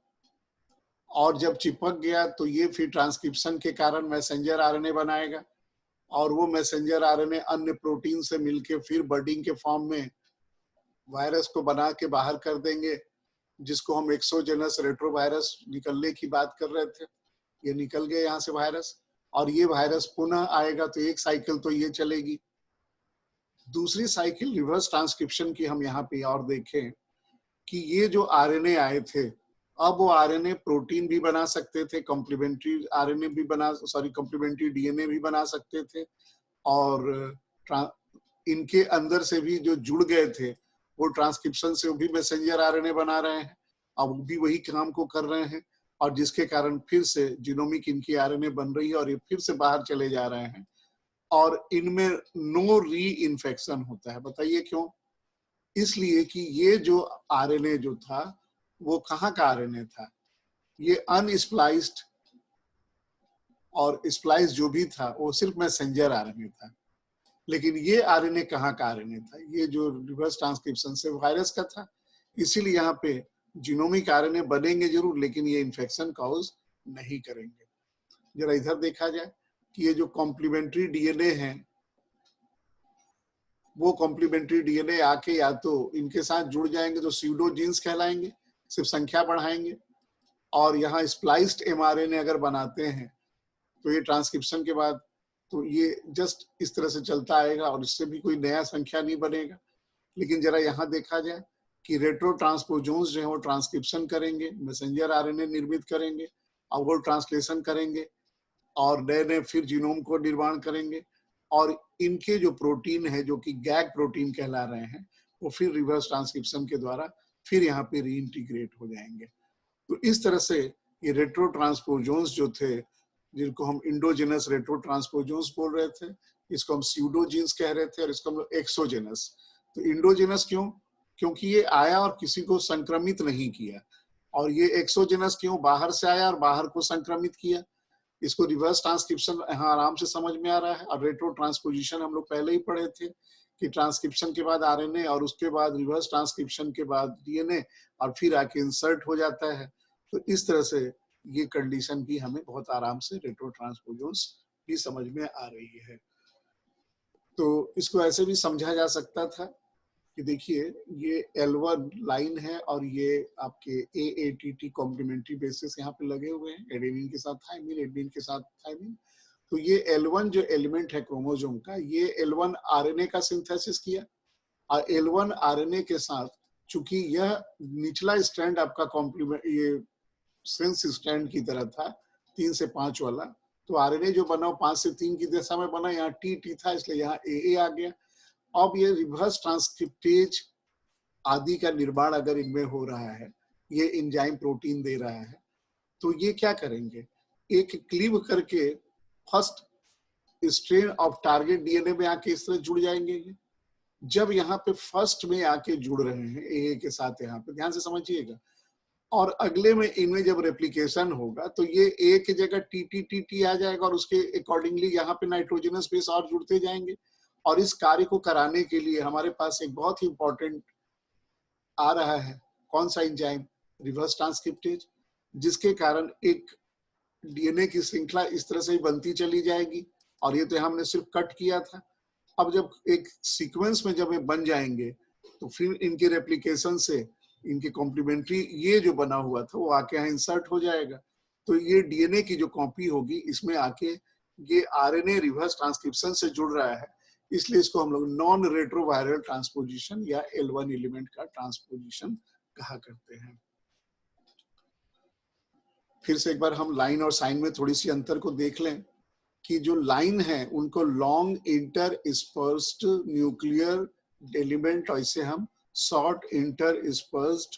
और जब चिपक गया तो ये फिर ट्रांसक्रिप्शन के कारण मैसेंजर आरएनए बनाएगा, और वो मैसेंजर आरएनए अन्य प्रोटीन से मिलके फिर बर्डिंग के फॉर्म में वायरस को बना के बाहर कर देंगे, जिसको हम एक्सोजेनस रेट्रोवायरस निकलने की बात कर रहे थे। ये निकल गए यहाँ से वायरस, और ये वायरस पुनः आएगा, तो एक साइकिल तो ये चलेगी। दूसरी साइकिल रिवर्स ट्रांसक्रिप्शन की हम यहाँ पे और देखें कि ये जो आरएनए आए थे, अब वो आरएनए प्रोटीन भी बना सकते थे, कॉम्प्लीमेंट्री आरएनए भी बना, कॉम्प्लीमेंट्री डीएनए भी बना सकते थे, और इनके अंदर से भी जो जुड़ गए थे वो ट्रांसक्रिप्शन से भी मैसेंजर आरएनए बना रहे हैं, अब भी वही काम को कर रहे हैं, और जिसके कारण फिर से जीनोमिक इनकी आरएनए बन रही है, और ये फिर से बाहर चले जा रहे हैं, और इनमें नो री इन्फेक्शन होता है। बताइए क्यों? इसलिए कि ये जो आरएनए जो था वो कहाँ का आरएनए था, ये अनस्प्लाइस्ड, और स्प्लाइस जो भी था वो सिर्फ मैसेंजर आरएनए था। लेकिन ये आरएनए कहाँ का आरएनए था, ये जो रिवर्स ट्रांसक्रिप्शन से वायरस का था। इसीलिए यहाँ पे जीनोमिक आरएनए बनेंगे जरूर, लेकिन ये इन्फेक्शन कॉज नहीं करेंगे। जरा इधर देखा जाए कि ये जो कॉम्प्लीमेंट्री डीएनए है, वो कॉम्प्लीमेंट्री डीएनए आके या तो इनके साथ जुड़ जाएंगे तो स्यूडो जीन्स कहलाएंगे, सिर्फ संख्या बढ़ाएंगे। और यहाँ स्प्लाइस्ड mRNA अगर बनाते हैं तो ये ट्रांसक्रिप्शन के बाद तो ये जस्ट इस तरह से चलता आएगा और इससे भी कोई नया संख्या नहीं बनेगा। लेकिन जरा यहाँ देखा जाए कि रेट्रो ट्रांसपोजोन्स जो है वो ट्रांसक्रिप्शन करेंगे, मैसेंजर आरएनए निर्मित करेंगे, आउटवर्ड ट्रांसलेशन करेंगे और नए नए फिर जीनोम को निर्माण करेंगे और इनके जो प्रोटीन है जो कि गैग प्रोटीन कहला रहे हैं वो फिर रिवर्स ट्रांसक्रिप्शन के द्वारा फिर यहाँ पे रीइंटीग्रेट हो जाएंगे। तो इस तरह से ये रेट्रो ट्रांसपोजोन्स जो थे, जिनको हम इंडोजिनस रेट्रो ट्रांसपोजोन्स बोल रहे थे, इसको हम स्यूडोजीन्स कह रहे थे और इसको हम एक्सोजेनस। तो इंडोजिनस क्यों? क्योंकि ये आया और किसी को संक्रमित नहीं किया। और ये एक्सोजेनस क्यों? बाहर से आया और बाहर को संक्रमित किया। इसको रिवर्स ट्रांसक्रिप्शन यहाँ आराम से समझ में आ रहा है। और रेट्रो ट्रांसपोजिशन हम लोग पहले ही पढ़े थे कि ट्रांसक्रिप्शन के बाद आरएनए और उसके बाद रिवर्स ट्रांसक्रिप्शन के बाद डीएनए और फिर आके इंसर्ट हो जाता है। तो इस तरह से ये कंडीशन भी हमें बहुत आराम से रेट्रो ट्रांसपोजोन्स भी समझ में आ रही है। तो इसको ऐसे भी समझा जा सकता था कि देखिए ये L1 लाइन है और ये आपके AATT कॉम्प्लीमेंट्री बेसिस यहाँ पे लगे हुए हैं, एडेनिन के साथ थाइमिन, एडेनिन के साथ थाइमिन। तो ये L1 जो एलिमेंट है क्रोमोसोम का, ये L1 आरएनए का सिंथेसिस किया और L1 आरएनए के साथ चूंकि यह निचला स्ट्रैंड आपका कॉम्प्लीमेंट ये सेंस स्ट्रैंड की तरह था 3 से 5 वाला, तो आरएनए जो बना 5 से 3 की दिशा में बना, यहाँ टी था इसलिए यहाँ AA आ गया। अब ये रिवर्स ट्रांसक्रिप्टेज आदि का निर्माण अगर इनमें हो रहा है, ये एंजाइम प्रोटीन दे रहा है, तो ये क्या करेंगे, एक क्लीव करके first strain of target DNA में आके इस तरह जुड़ जाएंगे। ये जब यहाँ पे फर्स्ट में आके जुड़ रहे हैं AA के साथ, यहाँ पे ध्यान से समझिएगा, और अगले में इनमें जब रेप्लिकेशन होगा तो ये A की जगह TT आ जाएगा और उसके अकॉर्डिंगली यहाँ पे नाइट्रोजनस बेस और जुड़ते जाएंगे। और इस कार्य को कराने के लिए हमारे पास एक बहुत ही इंपॉर्टेंट आ रहा है, कौन सा एंजाइम? रिवर्स ट्रांसक्रिप्टेज, जिसके कारण एक डीएनए की श्रृंखला इस तरह से ही बनती चली जाएगी। और ये तो हमने सिर्फ कट किया था। अब जब एक सीक्वेंस में जब ये बन जाएंगे तो फिर इनके रेप्लिकेशन से इनके कॉम्प्लीमेंट्री ये जो बना हुआ था वो आके यहाँ इंसर्ट हो जाएगा। तो ये डीएनए की जो कॉपी होगी इसमें आके ये आरएनए रिवर्स ट्रांसक्रिप्शन से जुड़ रहा है, इसलिए इसको हम लोग नॉन रेट्रोवायरल ट्रांसपोजिशन या L1 एलिमेंट का ट्रांसपोजिशन कहा करते हैं। फिर से एक बार हम लाइन और साइन में थोड़ी सी अंतर को देख लें कि जो लाइन है उनको लॉन्ग इंटर स्पर्स्ड न्यूक्लियर एलिमेंट, और इसे हम शॉर्ट इंटर स्पर्स्ड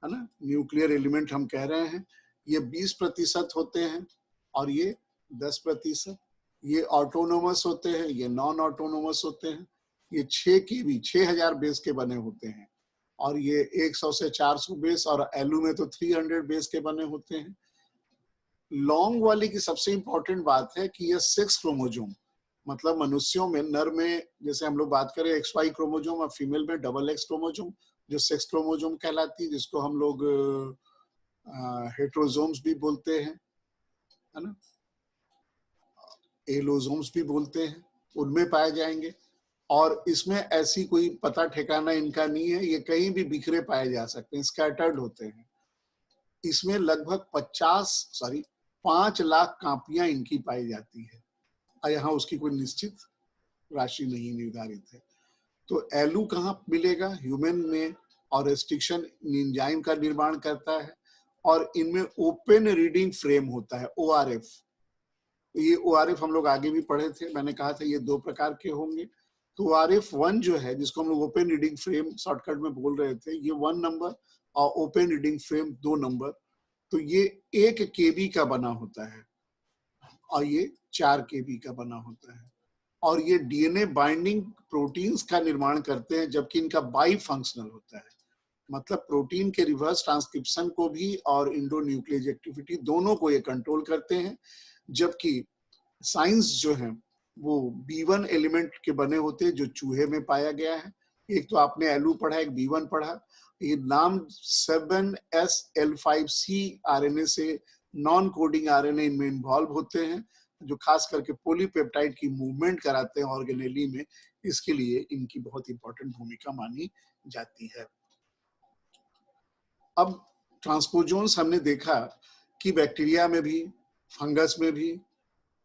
है ना न्यूक्लियर एलिमेंट हम कह रहे हैं। ये 20% होते हैं और ये 10%। ये ऑटोनोमस होते हैं, ये नॉन ऑटोनोमस होते हैं। ये 6 के भी 6000 बेस के बने होते हैं और ये 100 से 400 बेस, और एलू में तो 300 बेस के बने होते हैं। लॉन्ग वाले की सबसे इंपॉर्टेंट बात है कि ये 6 क्रोमोजोम, मतलब मनुष्यों में नर में जैसे हम लोग बात करें XY क्रोमोजोम और फीमेल में XX क्रोमोजोम, जो सेक्स क्रोमोजोम कहलाती है, जिसको हम लोग हेट्रोजोम्स भी बोलते हैं, है ना, एलोजोम्स भी बोलते हैं, उनमें पाए जाएंगे। और इसमें ऐसी कोई पता ठिकाना इनका नहीं है, ये कहीं भी बिखरे पाए जा सकते हैं, स्कैटर्ड होते हैं। इसमें लगभग 5 लाख कापियां इनकी पाई जाती है और यहाँ उसकी कोई निश्चित राशि नहीं निर्धारित है। तो एलू कहाँ मिलेगा? ह्यूमन में, और रेस्ट्रिक्शन एंजाइम का निर्माण करता है और इनमें ओपन रीडिंग फ्रेम होता है, ORF। ये ORF हम लोग आगे भी पढ़े थे, मैंने कहा था ये 2 प्रकार के होंगे। तो ORF1 जो है, जिसको हम लोग ओपन रीडिंग फ्रेम शॉर्टकट में बोल रहे थे, ये 1 नंबर, और ओपन रीडिंग फ्रेम 2 नंबर। तो ये 1 KB का बना होता है और ये 4 KB का बना होता है। और ये डीएनए बाइंडिंग प्रोटीन्स का निर्माण करते हैं, जबकि इनका बाई फंक्शनल होता है, मतलब प्रोटीन के रिवर्स ट्रांसक्रिप्शन को भी और इंडोन्यूक्लियस एक्टिविटी दोनों को ये कंट्रोल करते हैं। जबकि साइंस जो है वो B1 एलिमेंट के बने होते हैं, जो चूहे में पाया गया है। एक तो आपने एलू पढ़ा, एक B1 पढ़ा। ये नाम 7SL5C आरएनए से नॉन कोडिंग आरएनए इनमें इन्वॉल्व होते हैं, जो खास करके पॉलीपेप्टाइड की मूवमेंट कराते हैं ऑर्गेनेली में। इसके लिए इनकी बहुत इंपॉर्टेंट भूमिका मानी जाती है। अब ट्रांसपोजोन्स हमने देखा कि बैक्टीरिया में भी, फंगस में भी,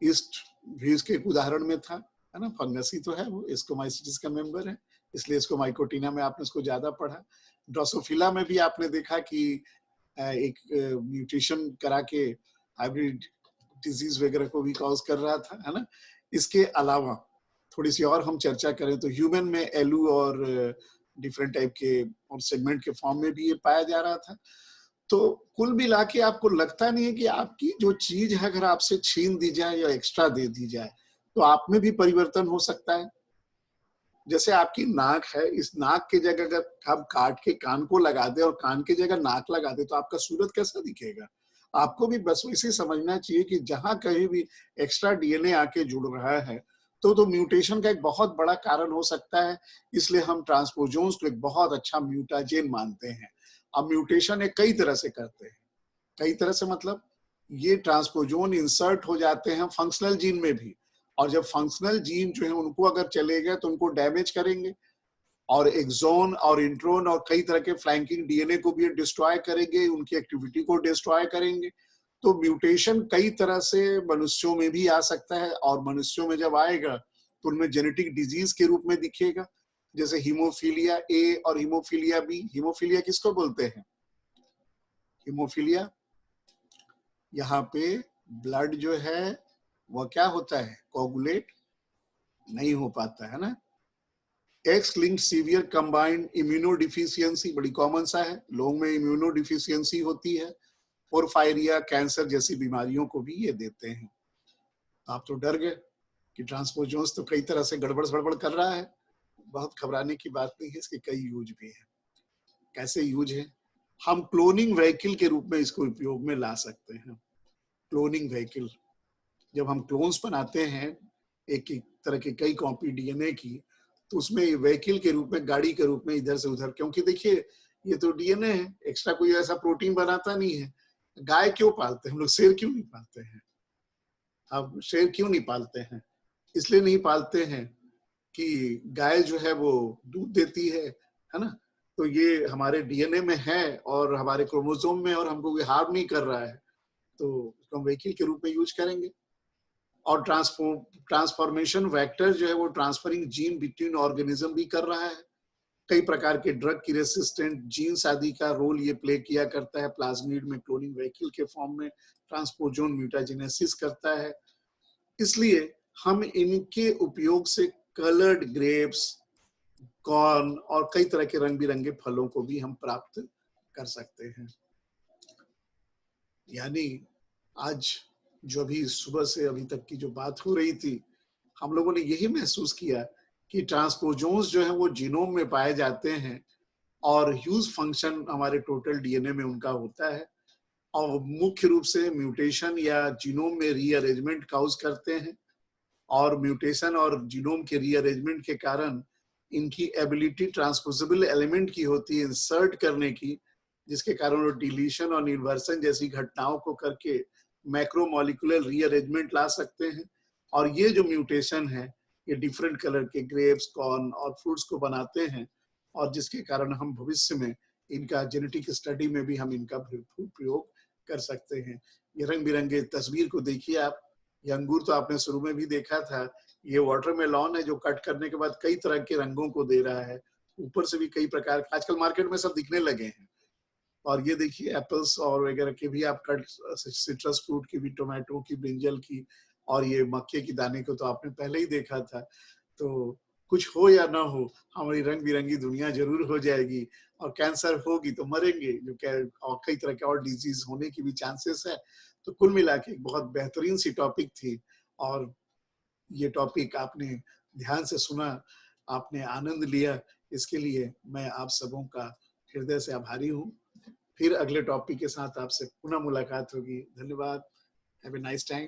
ईस्ट भी इसके एक उदाहरण में था, है ना। फंगस ही तो है वो, स्कोमाइसिटिस का मेंबर है, इसलिए इसको माइकोटीना में आपने इसको ज्यादा पढ़ा। ड्रोसोफिला में भी आपने देखा कि एक म्यूटेशन करा के हाइब्रिड डिजीज वगैरह को भी कॉज कर रहा था, है ना। इसके अलावा थोड़ी सी और हम चर्चा करें तो ह्यूमन में एलू और डिफरेंट टाइप के और सेगमेंट के फॉर्म में भी ये पाया जा रहा था। तो कुल मिला के आपको लगता नहीं है कि आपकी जो चीज है अगर आपसे छीन दी जाए या एक्स्ट्रा दे दी जाए तो आप में भी परिवर्तन हो सकता है। जैसे आपकी नाक है, इस नाक की जगह अगर आप काट के कान को लगा दे और कान की जगह नाक लगा दे तो आपका सूरत कैसा दिखेगा। आपको भी बस वैसे समझना चाहिए कि जहां कहीं भी एक्स्ट्रा डीएनए आके जुड़ रहा है तो म्यूटेशन का एक बहुत बड़ा कारण हो सकता है। इसलिए हम ट्रांसपोजोन्स को एक बहुत अच्छा म्यूटाजेन मानते हैं। अब म्यूटेशन एक कई तरह से करते हैं, कई तरह से मतलब ये ट्रांसपोजोन इंसर्ट हो जाते हैं फंक्शनल जीन में भी, और जब फंक्शनल जीन जो है उनको अगर चलेगा तो उनको डैमेज करेंगे, और एक्सोन और इंट्रोन और कई तरह के फ्लैंकिंग डीएनए को भी डिस्ट्रॉय करेंगे, उनकी एक्टिविटी को डिस्ट्रॉय करेंगे। तो म्यूटेशन कई तरह से मनुष्यों में भी आ सकता है, और मनुष्यों में जब आएगा तो उनमें जेनेटिक डिजीज के रूप में दिखेगा, जैसे हीमोफीलिया ए और हीमोफीलिया बी। हीमोफीलिया किसको बोलते हैं? हीमोफीलिया, यहाँ पे ब्लड जो है वह क्या होता है, कोगुलेट नहीं हो पाता है ना। X linked severe combined immunodeficiency बड़ी कॉमन सा है, लोगों में इम्यूनोडिफिशियंसी होती है, पोरफायरिया, कैंसर जैसी बीमारियों को भी ये देते हैं। आप तो डर गए कि ट्रांसपोजोन्स तो कई तरह से गड़बड़ सड़बड़ कर रहा है। बहुत घबराने की बात नहीं है, इसके कई यूज भी है। कैसे यूज है? हम क्लोनिंग व्हीकल के रूप में इसको उपयोग में ला सकते हैं। क्लोनिंग व्हीकल, जब हम क्लोन्स बनाते हैं एक एक तरह की कई कॉपी डीएनए की, तो उसमें व्हीकल के रूप में, गाड़ी के रूप में इधर से उधर, क्योंकि देखिए ये तो डीएनए है, एक्स्ट्रा कोई ऐसा प्रोटीन बनाता नहीं है। गाय क्यों पालते हैं हम लोग, शेर क्यों नहीं पालते हैं? अब शेर क्यों नहीं पालते हैं? इसलिए नहीं पालते हैं कि गाय जो है वो दूध देती है ना। तो ये हमारे डीएनए में है और हमारे क्रोमोसोम में, और हमको हार्म नहीं कर रहा है, तो उसको हम व्हीकल के रूप में यूज करेंगे। और ट्रांसफॉर्मेशन वेक्टर जो है वो ट्रांसफरिंग जीन बिटवीन ऑर्गेनिज्म भी कर रहा है। कई प्रकार के ड्रग की रेसिस्टेंट जीन्स आदि का रोल ये प्ले किया करता है प्लाज्मिड में, क्लोनिंग व्हीकल के फॉर्म में ट्रांसपोजोन म्यूटाजेनेसिस करता है। इसलिए हम इनके उपयोग से कलर्ड ग्रेप्स, कॉर्न और कई तरह के रंग बिरंगे फलों को भी हम प्राप्त कर सकते हैं। यानी आज जो अभी सुबह से अभी तक की जो बात हो रही थी, हम लोगों ने यही महसूस किया कि ट्रांसपोजोन्स जो है वो जीनोम में पाए जाते हैं, और ह्यूज फंक्शन हमारे टोटल डीएनए में उनका होता है, और मुख्य रूप से म्यूटेशन या जीनोम में रीअरेंजमेंट काउज करते हैं। और म्यूटेशन और जीनोम के रीअरेंजमेंट के कारण इनकी एबिलिटी ट्रांसपोजेबल एलिमेंट की होती है इंसर्ट करने की, जिसके कारण वो डिलीशन और इन्वर्सन जैसी घटनाओं को करके मैक्रोमोलिकुलर रीअरेंजमेंट ला सकते हैं। और ये जो म्यूटेशन है ये डिफरेंट कलर के ग्रेप्स, कॉर्न और फ्रूट्स को बनाते हैं, और जिसके कारण हम भविष्य में इनका जेनेटिक स्टडी में भी हम इनका भरपूर प्रयोग कर सकते हैं। ये रंग बिरंगे तस्वीर को देखिए आप, ये अंगूर तो आपने शुरू में भी देखा था, ये वाटरमेलन है जो कट करने के बाद कई तरह के रंगों को दे रहा है, ऊपर से भी कई प्रकार, आजकल मार्केट में सब दिखने लगे हैं। और ये देखिए एप्पल्स और वगैरह के भी आप कट, सिट्रस फ्रूट की भी, टोमेटो की, ब्रिंजल की, और ये मक्के की दाने को तो आपने पहले ही देखा था। तो कुछ हो या ना हो, हमारी रंग बिरंगी दुनिया जरूर हो जाएगी, और कैंसर होगी तो मरेंगे, जो और कई तरह के और डिजीज होने की भी चांसेस है। तो कुल मिला के एक बहुत बेहतरीन सी टॉपिक थी, और ये टॉपिक आपने ध्यान से सुना, आपने आनंद लिया, इसके लिए मैं आप सबों का हृदय से आभारी हूँ। फिर अगले टॉपिक के साथ आपसे पुनः मुलाकात होगी। धन्यवाद। Have a nice time.